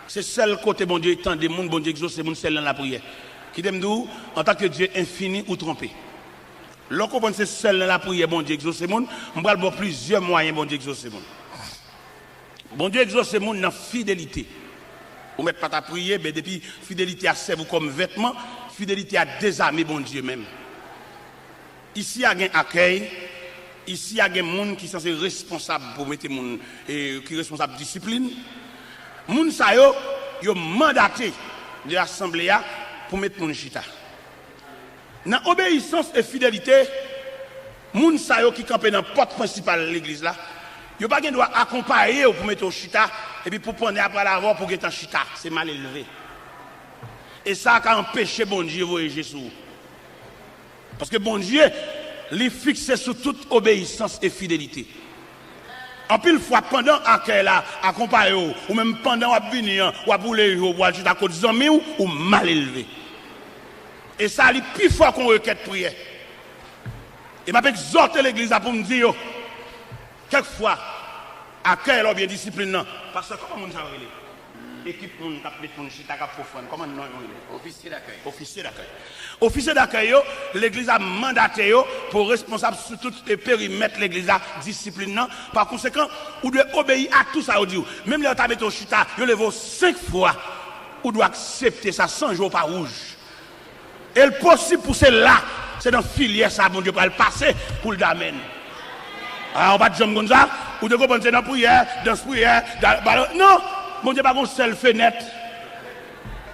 C'est celle côté bon Dieu tend des monde, bon Dieu exauce c'est celle dans la prière. Qui t'aime nous en tant que Dieu infini ou trompé. L'on comprend c'est celle dans la prière bon Dieu exauce monde, on va avoir plusieurs moyens bon Dieu exauce monde. Bon Dieu exauce monde dans fidélité. Vous mettez pas ta prière mais depuis fidélité à servir comme vêtement, fidélité à désarmer bon Dieu même. Ici il y a un accueil. Ici, il y a des gens qui sont responsables pour mettre les gens qui sont responsables de discipline. Les gens qui ont mandaté de l'Assemblée pour mettre les gens chita. Dans obéissance et fidélité, les gens qui campent dans la porte principale de l'église, ils n'ont pas droit accompagner pour mettre au chita et puis pour prendre après l'avoir pour être en chita. C'est mal élevé. Et ça a empêché bon Dieu de voyager sur vous. Parce que bon Dieu, les fixer sur toute obéissance et fidélité. En pile fois, pendant accueil là, accompagné ou même pendant à venir, ou à bouler, ou à juste à côté des amis, ou mal élevé. Et ça, c'est plus fort qu'on requête prière. Et m'a exhorté l'église pour me dire, quelquefois, accueil ou bien discipline, parce que comment on s'en équipe moun t'a met moun chita ka profane. Comment non Officier d'accueil. Officier d'accueil. Officier d'accueil, l'église a mandaté pour responsable sur tout le périmètre l'église a discipline. Par conséquent, vous devez obéir à tout ça. Même les t'as mis au chita, vous levez 5 fois. Vous devez accepter ça 100 jours par rouge. Et le possible pour cela, c'est dans filière ça, bon Dieu, pour le passer pour le damène. Alors, on va dire comme ça, ou de comprendre dans la prière, dans la prière, non, bon Dieu, pas une seule fenêtre.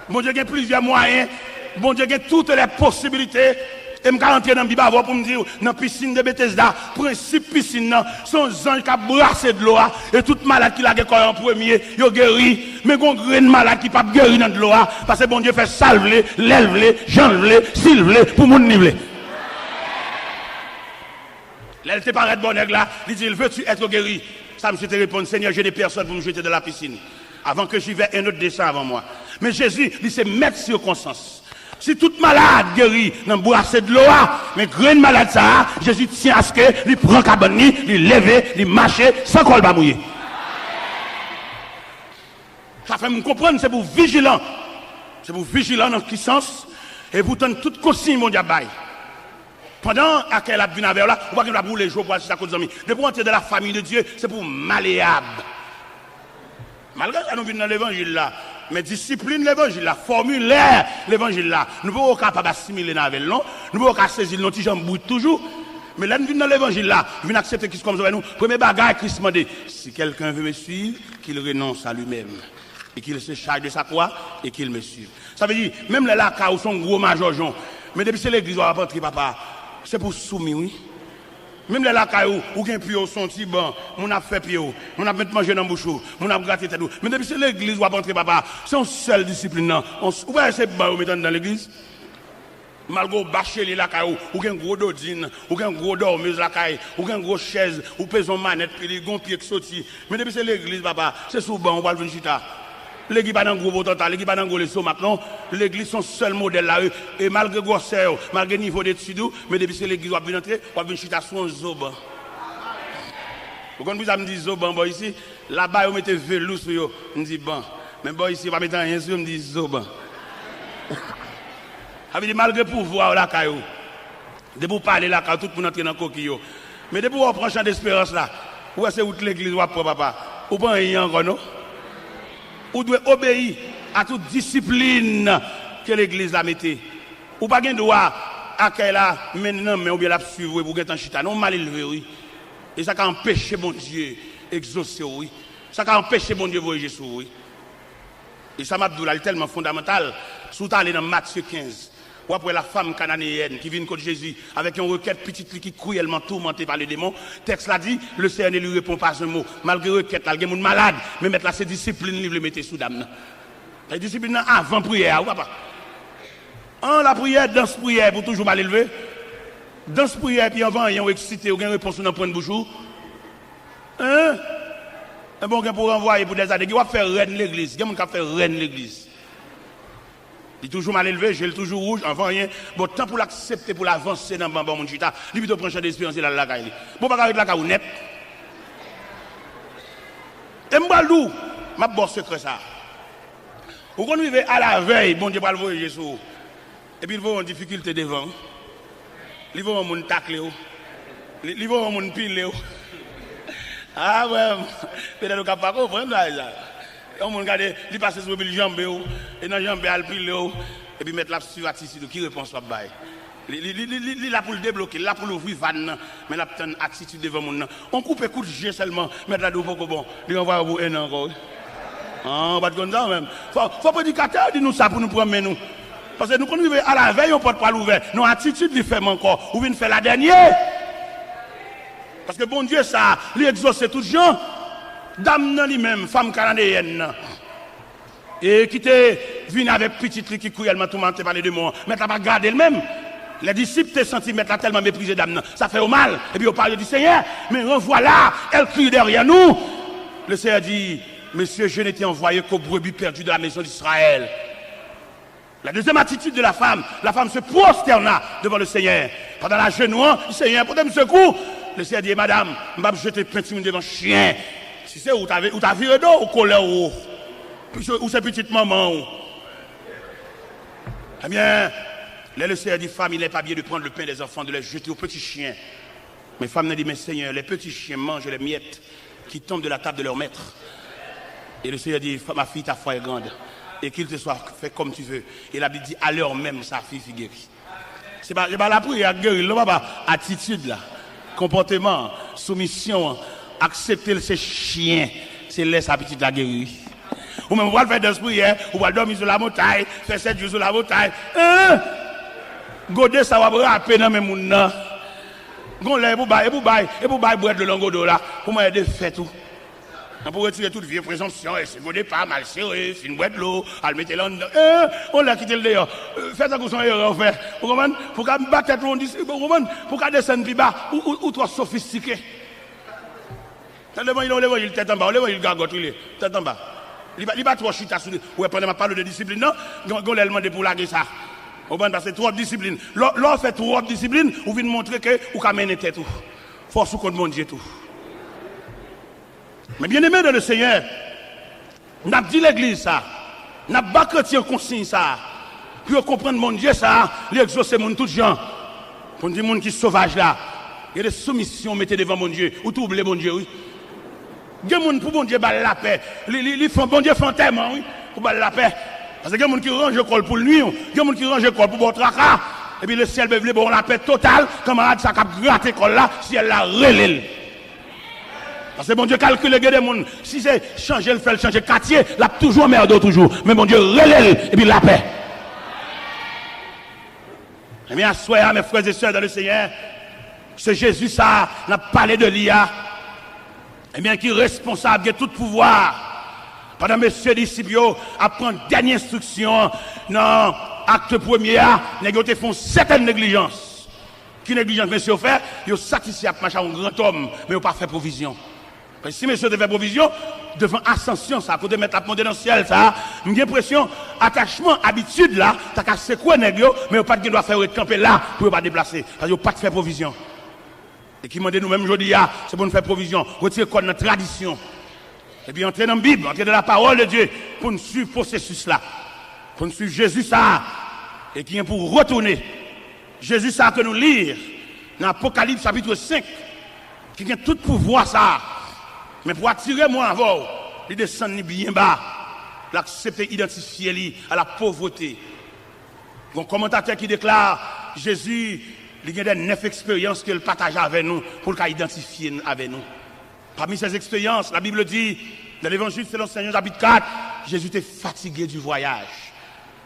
Bon Dieu, il y a plusieurs moyens. Bon Dieu, il y a toutes les possibilités. Et je vais rentrer dans le Bible pour me dire, dans la piscine de Bethesda, principe piscine, son ange qui a brassé de l'eau, et toute malade qui l'a guéri en premier, il a guéri. Mais il y a un grain de malade qui n'a pas guéri dans de l'eau, parce que bon Dieu fait salver, l'élève, j'enlève, s'il pour mon niveau. Là, elle te paraît de bonne là, il dit, veux-tu être guéri? Ça me te répond, Seigneur, j'ai des personnes pour me jeter dans la piscine. Avant que j'y vais, un autre descend avant moi. Mais Jésus, il s'est mettre circonstance. Si toute malade guérit dans le boisson de l'eau, mais grain malade ça, Jésus tient à ce que, il prend cabani, il lève, il marche, sans col va mouiller. Ça fait me comprendre, c'est pour vigilant. C'est pour vigilant dans quel sens, et pour tendre toute consigne, mon diable. Pendant qu'elle a vu avec là, on va qu'il va brûler les jours pour assister à cause de amis. De pour entrer dans la famille de Dieu, c'est pour malléable. Malgré ça, nous venons dans l'évangile là. Mais discipline l'évangile là, formulaire l'évangile là. Nous ne pouvons pas capable assimiler avec non. Nous ne pouvons pas saisir nos petits jambes toujours. Mais là, nous venons dans l'évangile là. Nous venons accepter Christ comme ça. Nous, premier bagage, Christ m'a dit, si quelqu'un veut me suivre, qu'il renonce à lui-même. Et qu'il se charge de sa croix et qu'il me suive. Ça veut dire, même les lacas où sont gros major Jean. Mais depuis c'est l'église, on va pas entrer, papa. C'est pour soumis, oui. Même les lacailles où il y a un pied, son petit banc, on a fait pied, on a mis manger dans la bouche, on a gratté tête. Mais depuis c'est l'église où on va entrer, papa, c'est une seule discipline. Où est-ce que c'est mettre dans l'église? Malgré bâcher les lacailles, ou un gros dodine, ou un gros dormeuse lacaille, ou un gros chaise, ou pèse en manette, puis les gros pieds qui sortent. Mais depuis c'est l'église, papa, c'est souvent, on va le venir chita. L'église pas dans gros bototal, l'église pas dans gros les sauts maintenant, l'église son seul modèle là et malgré grosseur, malgré niveau d'études, mais depuis c'est l'église va venir entrer, va venir chita son zoban. Vous comprenez ça me dit zoban bon ici, là-bas on mettait velours sur yo, on dit bon, mais bon ici va mettre rien sur me dit zoban. Ça veut dire malgré pouvoir là caillou. De pour parler là quand tout pour entrer dans coquillot. Mais de pour on prend champ d'espérance là, où est-ce que l'église va pour papa? Ou pas rien encore non? Ou doit obéir à toute discipline que l'église a mette. Ou pas de droit à qu'elle a maintenant, mais ou bien la suivre pour être en chita. Non, mal élevé, oui. Et ça qui empêche mon Dieu exaucer, oui. Ça qui empêche mon Dieu voyager sur, oui. Et ça m'a dit là, tellement fondamental. Sous aller dans Matthieu 15. Ou après la femme cananéenne qui vient contre Jésus avec une requête petite qui est cruellement tourmentée par le démon. Texte l'a dit, le Seigneur ne lui répond pas un mot. Malgré requête, il y a des gens malades, mais mettre là, c'est discipline, il le mettait sous dame. La discipline avant prière, ou pas? La prière, dans ce prière, pour toujours mal élevé. Dans ce prière, puis avant, il y a excité, ou une réponse dans le point de bouche. Hein? Un bon gars pour renvoyer pour des années, il va faire reine l'église. Il y a des gens qui faire reine l'église. Il est toujours mal élevé, j'ai le toujours rouge, enfin rien. Bon, tant pour l'accepter, pour l'avancer dans le bambou, mon chita, il plutôt prendre d'espérance là, la caille. Bon, pas avec la caille net. Et m'balou, ma bosse secret ça. Vous connaissez à la veille, bon Dieu, pas le voyager sur. Et puis il va en difficulté devant. Il va en moun tacle. Il va en moun pile. Ah ouais, peut-être qu'on ne peut pas comprendre ça. On regarde, il passe sur le jambe, et dans le jambe, il pile, et puis mettre la sur attitude, qui répond sur le bail. Il est là pour le débloquer, il est là pour l'ouvrir van, mais il a une attitude devant mon nom. On coupe coup de jet seulement, mettre là pour bon, il envoie au un encore. Ah, on va comme ça même. Faut prédicateur dire nous ça pour nous promener nous. Parce que nous connaissons à la veille, on ne peut pas l'ouvrir. Nos attitudes, il fait encore, ou vient faire la dernière. Parce que bon Dieu, ça, il exauce tous les gens. Dame nan lui-même, femme cananéenne, et qui était venue avec petite qui cruellement tourmentée par les démons, mais elle n'a pas gardé elle-même. Les disciples te senti mettre tellement méprisé dame, ça fait au mal. Et puis on parle du Seigneur, mais revoilà, elle crie derrière nous. Le Seigneur dit, Monsieur, je n'étais envoyé qu'aux brebis perdues de la maison d'Israël. La deuxième attitude de la femme se prosterna devant le Seigneur. Pendant la genouant, le Seigneur, pour me secours, le Seigneur dit, Madame, je vais jeter peinture devant chien. Si c'est où t'as viré d'eau ou colère ou Ou c'est petite maman. Eh bien, le Seigneur dit, femme, il n'est pas bien de prendre le pain des enfants, de les jeter aux petits chiens. Mais femme n'a dit, mais Seigneur, les petits chiens mangent les miettes qui tombent de la table de leur maître. Et le Seigneur dit, ma fille, ta foi est grande. Et qu'il te soit fait comme tu veux. Et la Bible dit, à l'heure même, sa fille fut guérie. C'est pas la prière guérie, là, pas attitude, là, comportement, soumission, accepter ces chiens, c'est laisser sa petite la guérir. Ou même, on va le faire dans ce prière, on va dormir sur la montagne, faire 7 jours sur la montagne. Godé, ça va rapper dans mes mouns. Gon là, et pour bailler boire de l'angodo là, pour moi aider faire tout. On peut retirer toute vieille présomption, et c'est godé pas mal serré, fin boire de l'eau, à le mettre là dedans. On l'a quitté le dehors. Faites ça comme son erreur faire. Vous comprenez? Pour qu'à battre tête on dit, vous comprenez? Pour qu'à descendre plus bas ou trop sophistiqué. Il tête en bas, il gargote, il tête en bas. Il va trop chuter sur lui. Ouais, pendant ma parole de discipline, non? On l'a demandé pour laguer ça. Parce que trop de discipline. L'on fait trop de discipline, on vient montrer que vous avez mené tête tout. Force contre mon Dieu tout. Mais bien aimé de le Seigneur, n'a dit l'église ça, n'a pas chrétien consigne ça, pour comprendre mon Dieu ça, l'exaucer mon tout gens. Pour dire mon qui sauvage là, il y a des soumissions mettez devant mon Dieu, ou tout oubliez mon Dieu, oui. Il y a des gens pour mon Dieu la paix, ils font bon Dieu font tellement, oui, pour la paix. Parce qu'il y a des gens qui rangent le col pour lui, il y a des gens qui rangent le col pour votre tracas, et puis le ciel veut bon la paix totale, camarade ça cap gratter col là, si elle la relève. Parce que bon Dieu calcule les gens, si c'est changer le fait, changer quartier, là toujours merde toujours, mais bon Dieu relève et puis la paix. Eh bien, soyez mes frères et sœurs dans le Seigneur, ce Jésus ça, n'a parlé de l'IA, eh bien qui est responsable de tout pouvoir. Pendant messieurs disciples, à prendre dernière instruction, non, acte premier, ils font certaines négligences. Qui négligence, messieurs, fait, ils satisfait à marcher un grand homme, mais ils n'ont pas fait provision. Parce que si messieurs devaient provision, devant ascension, ça, pour de mettre la monter dans le ciel, ça, j'ai l'impression, attachement, habitude là, t'as qu'à secouer négligence, mais ils n'ont pas de doit faire camper là, pour ne pas déplacer. Parce qu'ils n'ont pas de faire provision. Et qui m'a dit nous-mêmes aujourd'hui, c'est pour nous faire provision, retirer quoi notre tradition. Et puis entrer dans la Bible, entrer dans la parole de Dieu pour nous suivre le processus là. Pour nous suivre Jésus ça. Et qui est pour retourner. Jésus ça que nous lire dans Apocalypse chapitre 5. Qui a tout pouvoir ça. Mais pour attirer moi avant, il descend bien bas. L'accepter, identifier lui à la pauvreté. Un commentateur qui déclare Jésus, il y a des 9 expériences qu'il partage avec nous pour qu'il identifie avec nous. Parmi ces expériences, la Bible dit, dans l'évangile selon Saint Jean chapitre 4, Jésus était fatigué du voyage.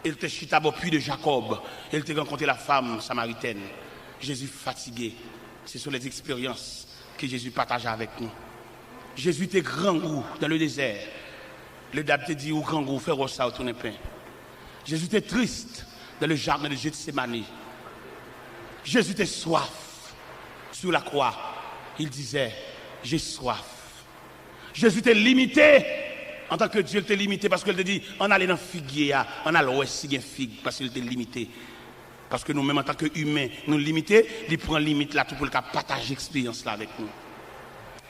Il était chita au puits de Jacob. Il était rencontré la femme samaritaine. Jésus fatigué. Ce sont les expériences que Jésus partage avec nous. Jésus était grand goût dans le désert. Le date dit au grand goût, faire ça au tourner pain. Jésus était triste dans le jardin de Gethsémani. Jésus était soif sur la croix. Il disait, j'ai soif. Jésus était limité en tant que Dieu était limité parce qu'il te dit on allait dans figuier, on allait où si figue parce qu'il était limité. Parce que nous-mêmes en tant qu'humains, nous limités, il prend limite là tout pour le cas partager l'expérience là avec nous.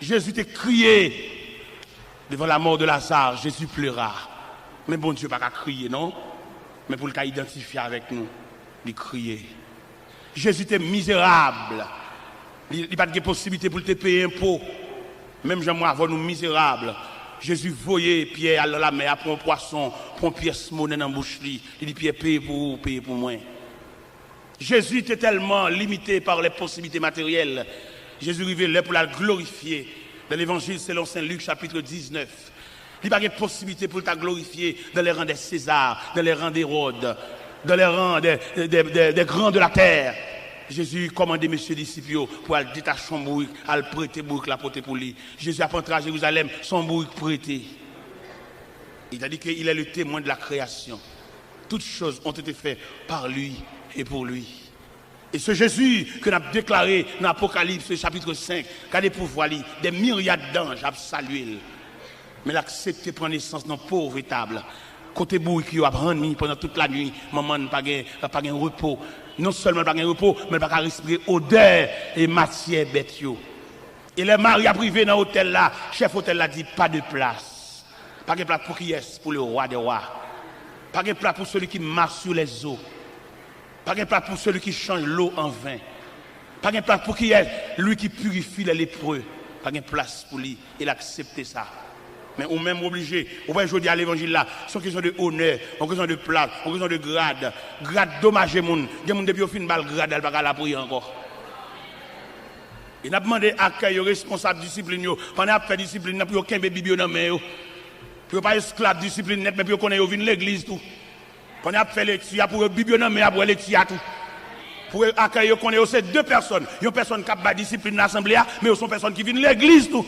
Jésus était crié devant la mort de Lazare, Jésus pleura. Mais bon Dieu pas qu'à crier non, mais pour le cas identifier avec nous, il criait. Jésus était misérable. Il n'y a pas de possibilité pour te payer un impôt. Même moi, avant nous misérables, Jésus voyait Pierre à la mer, prendre un poisson, prendre pièce monnaie dans la bouche. Il dit Pierre, paye pour vous, paye pour moi. Jésus était tellement limité par les possibilités matérielles. Jésus arrivait pour la glorifier. Dans l'évangile selon Saint Luc, chapitre 19. Il n'y a pas de possibilité pour la glorifier dans les rangs des Césars, dans les rangs d'Hérode, dans les rangs des grands de la terre. Jésus commandait messieurs disciples pour aller détacher son bourrique, aller prêter bourrique la porter pour lui. Jésus a rentré à Jérusalem, son bourrique prêté. Il a dit qu'il est le témoin de la création. Toutes choses ont été faites par lui et pour lui. Et ce Jésus que nous avons déclaré dans l'Apocalypse chapitre 5, qui a des pouvoirs, des myriades d'anges à saluer. Mais il a accepté de prendre naissance dans le pauvre étable. Côté bourrique, il a rendu pendant toute la nuit, maman n'a pas de repos. Non seulement pas de repos, mais pas respirer odeur et matière bête. Et les maris à privé dans l'hôtel là, chef hôtel là dit pas de place. Pas de plat pour qui est, pour le roi des rois. Pas de plat pour celui qui marche sur les eaux. Pas de plat pour celui qui change l'eau en vin. Pas de plat pour qui est, lui qui purifie les lépreux. Pas de place pour lui. Il accepte ça. Mais ou même obligé, ou pas je dis à l'évangile là, c'est une question de honneur, une question de place, une question de grade. Grade dommage moun. Il y a moun depuis au fin bal grade, elle va pas la prier encore. Il a demandé à accueil responsable discipline pendant a fait discipline pour aucun bébé dans main yo. Pour pas esclave discipline net mais pour connaît yo vinn l'église tout. Pendant a fait lecture pour bibio dans main pour lecture tout. Pour accueillir connaît c'est deux personnes, une personne qui a discipline l'assemblée mais sont personnes qui viennent l'église tout.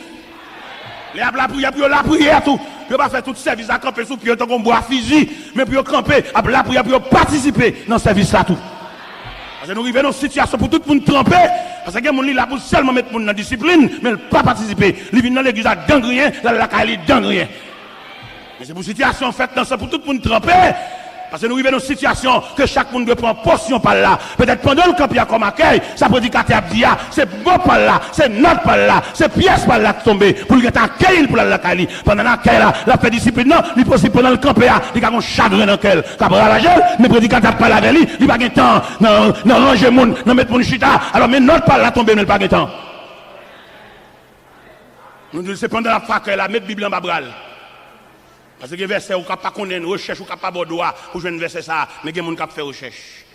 Les la prière pour la prière tout. Pour pas faire tout service à camper sous pied tant qu'on boit fusil mais pour camper à la prière pour participer dans service là tout. Parce que nous arrivons dans une situation pour tout le monde tremper. Parce que les gens sont là pour seulement mettre dans la discipline, mais ne pas participer. Ils viennent dans l'église à dangrien, dans la caille dangrien. Mais c'est pour une situation faite dans ça pour tout le monde tremper. Parce que nous arrivons dans une situation que chaque monde doit prendre portion par là. Peut-être pendant le camp, il y a comme accueil, ça prédicateur dit, c'est bon par là, c'est notre par là, c'est pièce par là qui tombe. Pour le accueillir pour la caille. Pendant l'accueil là, la fait discipline, non, il possible pendant le camp, il y a un chagrin dans lequel. Quand on la gel, mais prédicateur parle avec lui, il n'y a pas de temps, non, ranger monde, non, mettre mon chita. Alors, mais notre par là tombe, mais il n'y a pas de temps. Nous disons, c'est pendant la fac, là, mettre Bible en babral. Parce que les versets, on ne peut pas connaître, recherche, on ne peut pas droit pour jouer un verset ça, mais il y a des gens qui fait recherche.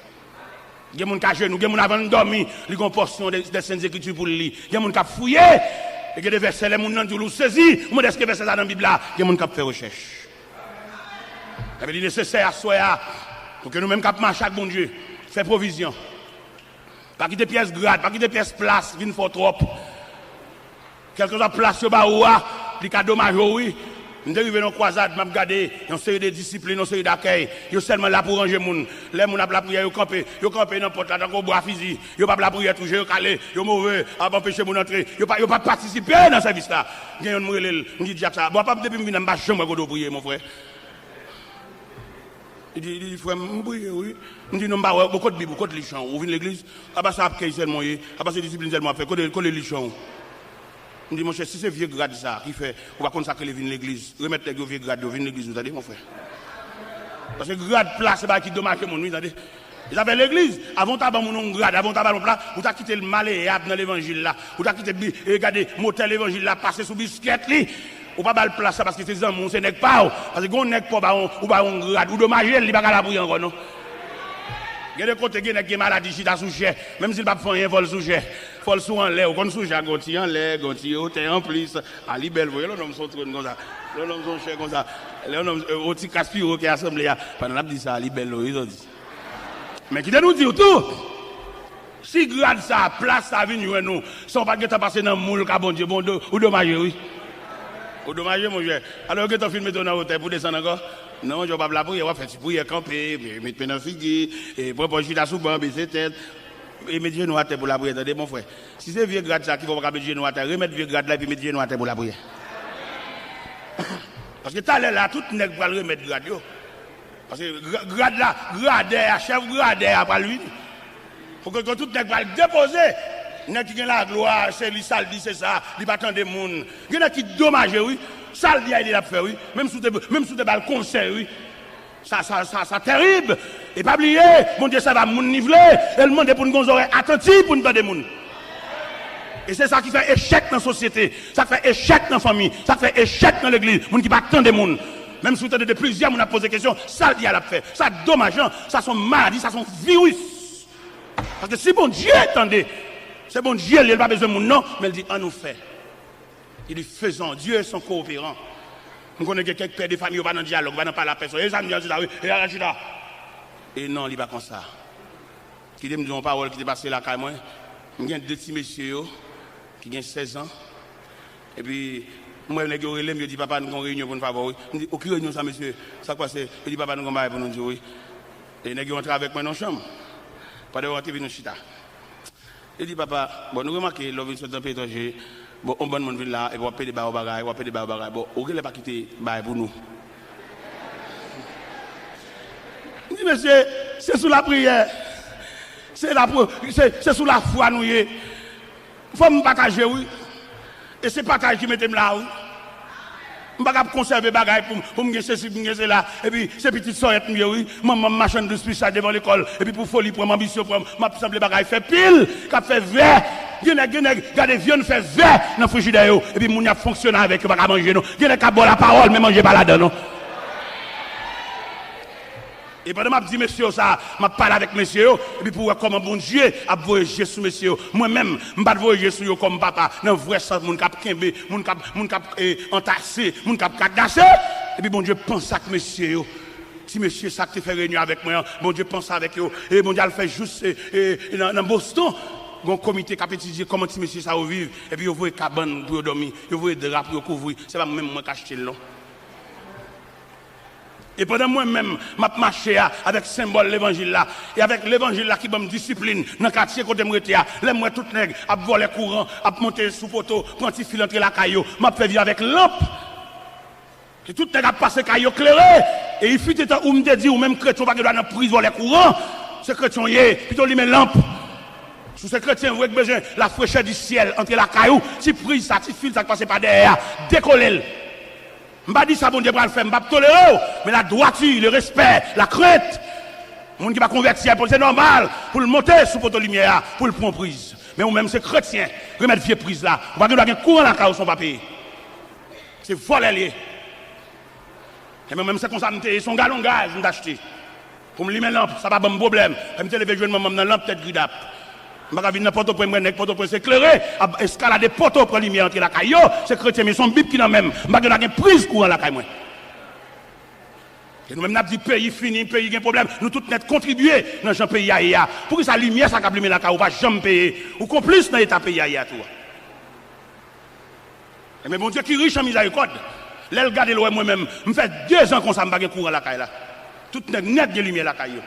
Il y a des gens qui genoux, il y a des gens qui avant de dormir, ils ont une portion des Saintes Écritures pour le lire. Il y a des gens qui fouillé, et il y a des versets, les gens qui ont saisi, ou est-ce que verset ça dans la Bible là, il y a des gens qui fait recherche. Il est nécessaire à soi, pour que nous-mêmes qui marchons avec bon Dieu, faire provision. Pas quitter pièce grade, pas quitter pièce place, vine fort trop. Quelque chose à place sur Baoua, il y a dommage, oui. Nous arrivons dans la croisade, nous regardons une série de disciplines, une série d'accueil. Ils sont seulement là pour ranger les gens. Les gens ont la prière, ils campent dans la porte, dans le bois fusil. Ils n'ont pas la prière, toujours, ils sont mauvais, ils n'ont empêcher les gens d'entrer. Ils n'ont pas participé dans ce service-là. Il y a un gens qui dit ça. Bon, pas depuis que je ne suis pas prier, mon frère. Il dit, frère, je prie, oui. Je dis, non, beaucoup de Bible, beaucoup de lichons. Vous venez à l'église, ça accueille seulement, c'est discipline seulement, fait, que les lichons. Je dis, mon cher, si c'est vieux grade ça, qui fait, on va consacrer les vignes de l'église, remettre les vieux grades de vignes de l'église, vous savez, mon frère. Parce que grade place, c'est pas qui dommage que mon nuit, vous savez. Ils avaient l'église, avant d'avoir mon grade, avant d'avoir mon plat, vous avez quitté le malléable dans l'évangile là, vous avez quitté, regardez, motel l'évangile là, passer sous biscuit, ou pas le place parce que c'est un c'est n'est pas, parce que on n'est pas, ou pas on grade, ou dommage, il va pas la bouillir encore, non. Il y a des côtés qui ont maladie qui sont sous cher, même s'il ne va pas faire un vol sous cher. Il faut le sous en l'air, ou qu'on sous cher, gonti en l'air, gonti en plus. À Libel, vous voyez, l'homme sont trop comme ça. L'homme sont chers comme ça. L'homme, au petit Caspiro qui est assemblé, pendant la dit ça, à Libel, ils ont dit. Mais qui nous dit tout? Si grade ça, place ça, vient nous, sans pas que tu passes dans le moule, bon Dieu, bon Dieu, ou dommage, oui. Ou dommage, mon Dieu. Alors que tu filmes ton hôtel pour descendre encore? Non, je ne vais pas la prier, on va faire une prière camper, mettre dans le figuier, et pour pas jeter sous banc, baisser tête, et mettre Dieu à terre pour la prière. Attendez, mon frère. Si c'est vieux grade ça qui va mettre Dieu à terre, remettre vieux grade là et puis mettre Dieu à terre pour la prière. Parce que tu as là, tout le monde va remettre grade. Parce que grade là, grade, chef grade après lui. Il faut que tout le monde va le déposer. Il y a qui a la gloire, c'est lui, ça dit, c'est ça, il va attendre des gens. Il y en a qui dommage, oui. Ça le dit, il a fait, oui. Même sous des balles conseils, oui. Ça terrible. Et pas oublier, mon Dieu, ça va nous niveler. Et le monde pour nous oreilles attentives pour nous donner des gens. Et c'est ça qui fait échec dans la société. Ça fait échec dans la famille. Ça fait échec dans l'église. Les gens qui va attendre des gens. Même si vous avez de plusieurs, on a posé des questions. Ça le dit, il a fait. Ça dommage, ça sont maladies, ça sont virus. Parce que si bon Dieu attendait, c'est bon Dieu, il n'a pas besoin de mon nom, mais il dit, en nous fait. Il dit, faisons, Dieu est son coopérant. On connaît quelques pères de famille, on va dans le dialogue, on va dans parler à la personne. Et ça me dit, et non, il n'est pas comme ça. Qui me dit une parole qui est passée là, quand même. Il y a deux petits messieurs qui ont 16 ans. Et puis, moi, je me dis, papa, nous avons une réunion pour nous faire. Je dis, aucune réunion, ça, monsieur. Ça quoi c'est? Je dis, papa, nous avons une pour nous dire, oui. Et nous rentrons avec moi dans la chambre. Pas de rentrer, nous chita. Je dis, papa, bon, nous remarquons, l'homme est dans pétrolier. Bon, on bonne monde là, et on va payer des barres au bagage, on va payer des barres au bagage. Bon, on ne pas quitter les pour nous. Je dis, monsieur, c'est sous la prière. C'est sous la foi, nous. Il faut me partager, oui. Et c'est partage qui mettez là, oui. Je ne peux pas conserver des bagages pour me ceci, pour me là. Et puis, ces petites soeurs, oui, maman machin de spécial devant l'école. Et puis, pour folie, pour ambition, pour ma semble bagages, fait pile, qui fait vert. Regardez, viande fait vert dans le frigidaire. Et puis, mon y a fonctionné avec, pas manger, non. Il y a qui boire la parole, mais manger pas là-dedans, non. Et pendant que je dis, monsieur, ça, je parle avec monsieur, et puis pour voir comment bon Dieu a voyagé sur monsieur. Moi-même, je ne vais pas voyager sur comme papa. Dans le vrai sens, mon cap kembe, mon cap entassé, mon cap cadassé. Et puis bon Dieu pense à monsieur. Si monsieur ça qui fait réunion avec moi, bon Dieu pense avec eux. Et bon Dieu le fait juste dans Boston. Un comité qui a étudié comment si monsieur ça vivre. Et puis vous voyez cabane pour dormir, vous voyez drap pour couvrir. C'est pas même moi qui acheté le long. Et pendant moi-même, je marché avec le symbole de l'évangile là. Et avec l'évangile là qui me discipline dans le quartier côté moi, les moi tout nègre, à voler courant, à monter sous poteau, prendre un fil entre la caillou, m'a fait vivre avec lampe. Et tout nègre a passé caillou clairé. Et il fut temps où me dit, ou même chrétien, pas que dans la prise voler courant. Ce chrétien y est, plutôt lui met lampe. Sous ce chrétien, vous avez besoin de la fraîcheur du ciel entre la caillou, si prise ça, si fil ça passe pas derrière, décoller. Je ne dis pas ça, bon Dieu, pour le faire, je ne vais pas tolérer, mais la droiture, le respect, la crainte, le monde qui va convertir, c'est normal, pour le monter sous votre lumière, pour le prendre prise. Mais ou même c'est chrétien, remettre vieux prise là, on va avoir un courant dans la caille, son papier. C'est voler. Et même c'est comme ça, son galon gaz, je acheté. Pour me mettre lampe, ça va pas de problème. Je me lever jeune maman dans lampe tête gridap. Je ne vais pas venir n'importe quoi, n'importe c'est éclairé, escalader poteau pour lumière entre la caille, c'est chrétien, mais son bip qui n'a même, je vais avoir une prise courant la caille. Et nous-mêmes, nous avons dit pays fini, pays qui a un problème, nous tous net contribuer dans ce pays aïe. Pour que sa lumière, ça capte la caille, on va jamais payer. Ou complice dans l'état pays aïe tout. Mais bon Dieu qui est riche en miséricorde, là, regardez moi-même, je fais 2 ans qu'on s'en bat courant la caille là. Tout net de lumière la caille.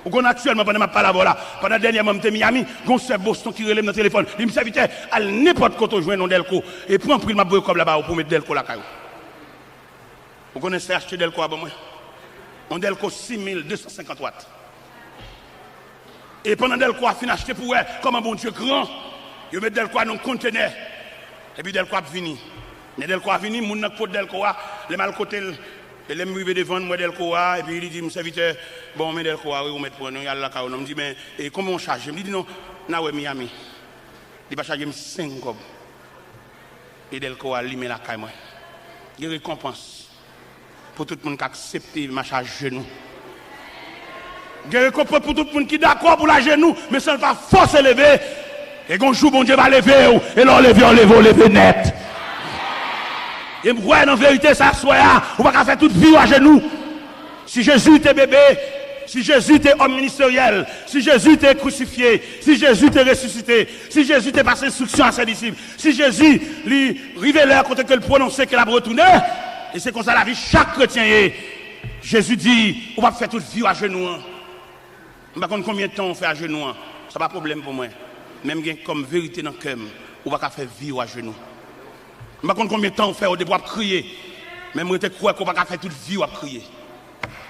Ou actuellement, pendant ma parole là, pendant dernièrement, je suis Miami, je suis Boston qui relève dans le téléphone. Il me servit à n'importe quoi, je joue dans Delco. Et prends pris ma boue comme là-bas pour mettre Delco la caille. Vous connaissez acheter Delco à moi? On Delco 6250 watts. Et pendant Delco a fini acheter pour elle, comme un bon Dieu grand, il met Delco dans un conteneur. Et puis Delco a fini. Mais Delco a fini, mon n'a pas Delco, les mal côté. Et les me devant moi Delco et puis il dit mon serviteur bon mais Delco oui on met pour nous y a la caille on me dit mais et comment on charge je me dit non na ouais Miami il va charger 5 cob et Delco a limé la caille moi il récompense pour tout le monde qui accepte ma charge genou il récompense pour tout le monde qui d'accord pour la genou mais ça va forcer lever et quand jour bon Dieu va lever et lever net. Et moi, en vérité, ça soit, on va faire toute vie à genoux. Si Jésus était bébé, si Jésus était homme ministériel, si Jésus était crucifié, si Jésus était ressuscité, si Jésus était passé instruction à ses disciples, si Jésus lui révélait quand il prononçait qu'il a retourné, et c'est comme ça la vie, chaque chrétien est. Jésus dit, on va faire toute vie à genoux. Je ne sais pas combien de temps on fait à genoux. Ça n'a pas de problème pour moi. Même comme vérité dans le cœur, on va faire vie à genoux. Je ne sais pas combien de temps on fait au début à crier. Même si on croit qu'on va faire toute vie à crier.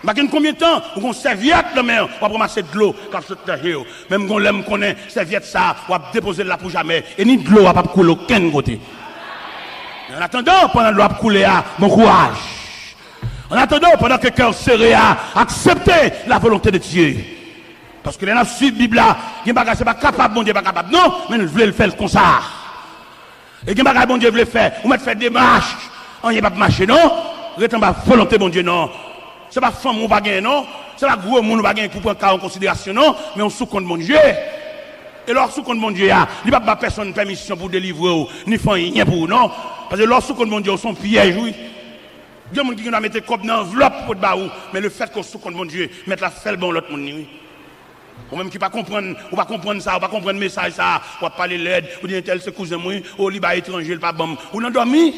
Je ne sais pas combien de temps on serviette la main, on va ramasser de l'eau quand je suis même quand on connaît serviette ça, on va déposer là pour jamais. Et ni de l'eau va pas couler aucun côté. En attendant, pendant que l'eau va couler, bon courage. En attendant, pendant que le cœur serré a accepté la volonté de Dieu. Parce que les gens suivent la Bible là, ils ne sont pas capables, bon Dieu, pas capable. Non, mais nous voulons le faire comme ça. Et que bagay bon Dieu veut faire, ou mettre faire des marches, on n'y a pas marcher non, retenez pas volonté bon Dieu non. C'est pas femme ou pas gain non, c'est pas gros monde ou pas gain pour prendre en considération non, mais on sous compte bon Dieu. Et lorsque sous compte bon Dieu il n'y a pas personne permission pour délivrer ou ni faire rien pour non, parce que lorsque sous compte bon Dieu son piège oui. Dieu monde qui nous mettre comme dans enveloppe pour ba ou, mais le fait qu'on sous compte bon Dieu mettre la fait bon l'autre monde oui. Ou même qui pas comprendre, ou pas comprendre ça, ou pas comprendre le message ça, ou pas parler l'aide, ou dire tel c'est cousin moi, ou liba étranger, le pas bon, ou non dormi.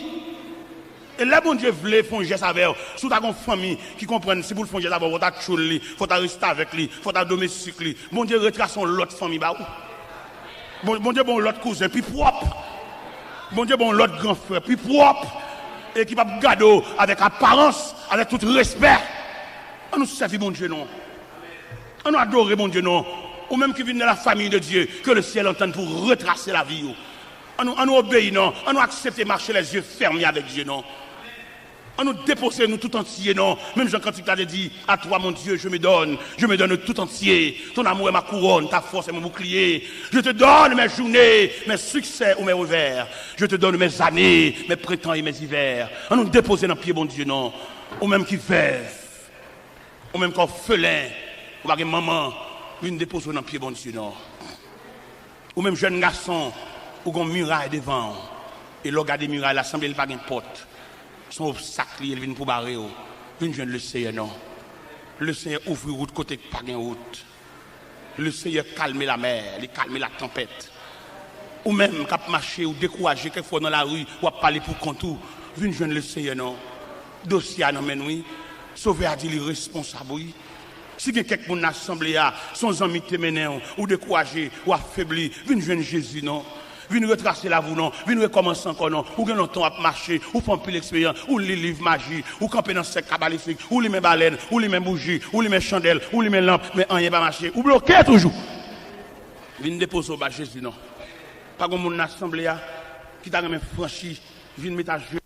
Et là bon Dieu voulait faire un geste avec eux. Si tu as une famille qui comprend, si vous le faites un geste avec vous, faut tchoul li, faut rester avec lui, faut domestique lui. Bon Dieu retrace l'autre famille ba ou. Bon Dieu bon l'autre cousin puis propre. Bon Dieu bon l'autre grand frère puis propre et qui va garder avec apparence, avec tout respect. On nous servir bon Dieu non. On nous adore bon Dieu non. Ou même qui viennent de la famille de Dieu, que le ciel entende pour retracer la vie. On nous obéit non. On nous accepte de marcher les yeux fermés avec Dieu non. On nous dépose nous tout entier, non. Même Jean Cantique t'a dit, à toi mon Dieu, je me donne tout entier. Ton amour est ma couronne, ta force est mon bouclier. Je te donne mes journées, mes succès ou mes revers. Je te donne mes années, mes printemps et mes hivers. On nous dépose dans le pied, bon Dieu, non. Ou même qui veuve, ou même qu'orphelin, ou même maman, une dépose dans le pied, bon Dieu, non. Ou même jeune garçon, ou un muraille devant. Et le regarde des murailles, l'assemblée, il n'y a pas de porte. Son obstacle, il vient pour barrer. Une jeune le Seigneur, non. Le Seigneur ouvre route côté pas de route. Le Seigneur calme la mer, il calme la tempête. Ou même, quand marcher ou décourager quelquefois dans la rue, ou à parler pour contour. Une jeune le Seigneur, non. Dossier à nous, oui. Sauver a dit les responsables, oui. Si quelqu'un dans l'assemblée, son ami te mené, ou décourager, ou affaibli, une jeune Jésus, non. Viens retracer la vous non, viens recommencer encore non, ou gagne temps à marcher, ou prendre plus l'expérience, ou les livres magie, ou camper dans ce cabalistique, ou les mêmes baleines, ou les mêmes bougies, ou les mêmes chandelles, ou les mêmes lampes, mais rien pas marcher, ou bloquer toujours. Viens déposer au bas Jésus non. Pas comme mon assemblée qui t'a même franchi, viens mettre à genoux.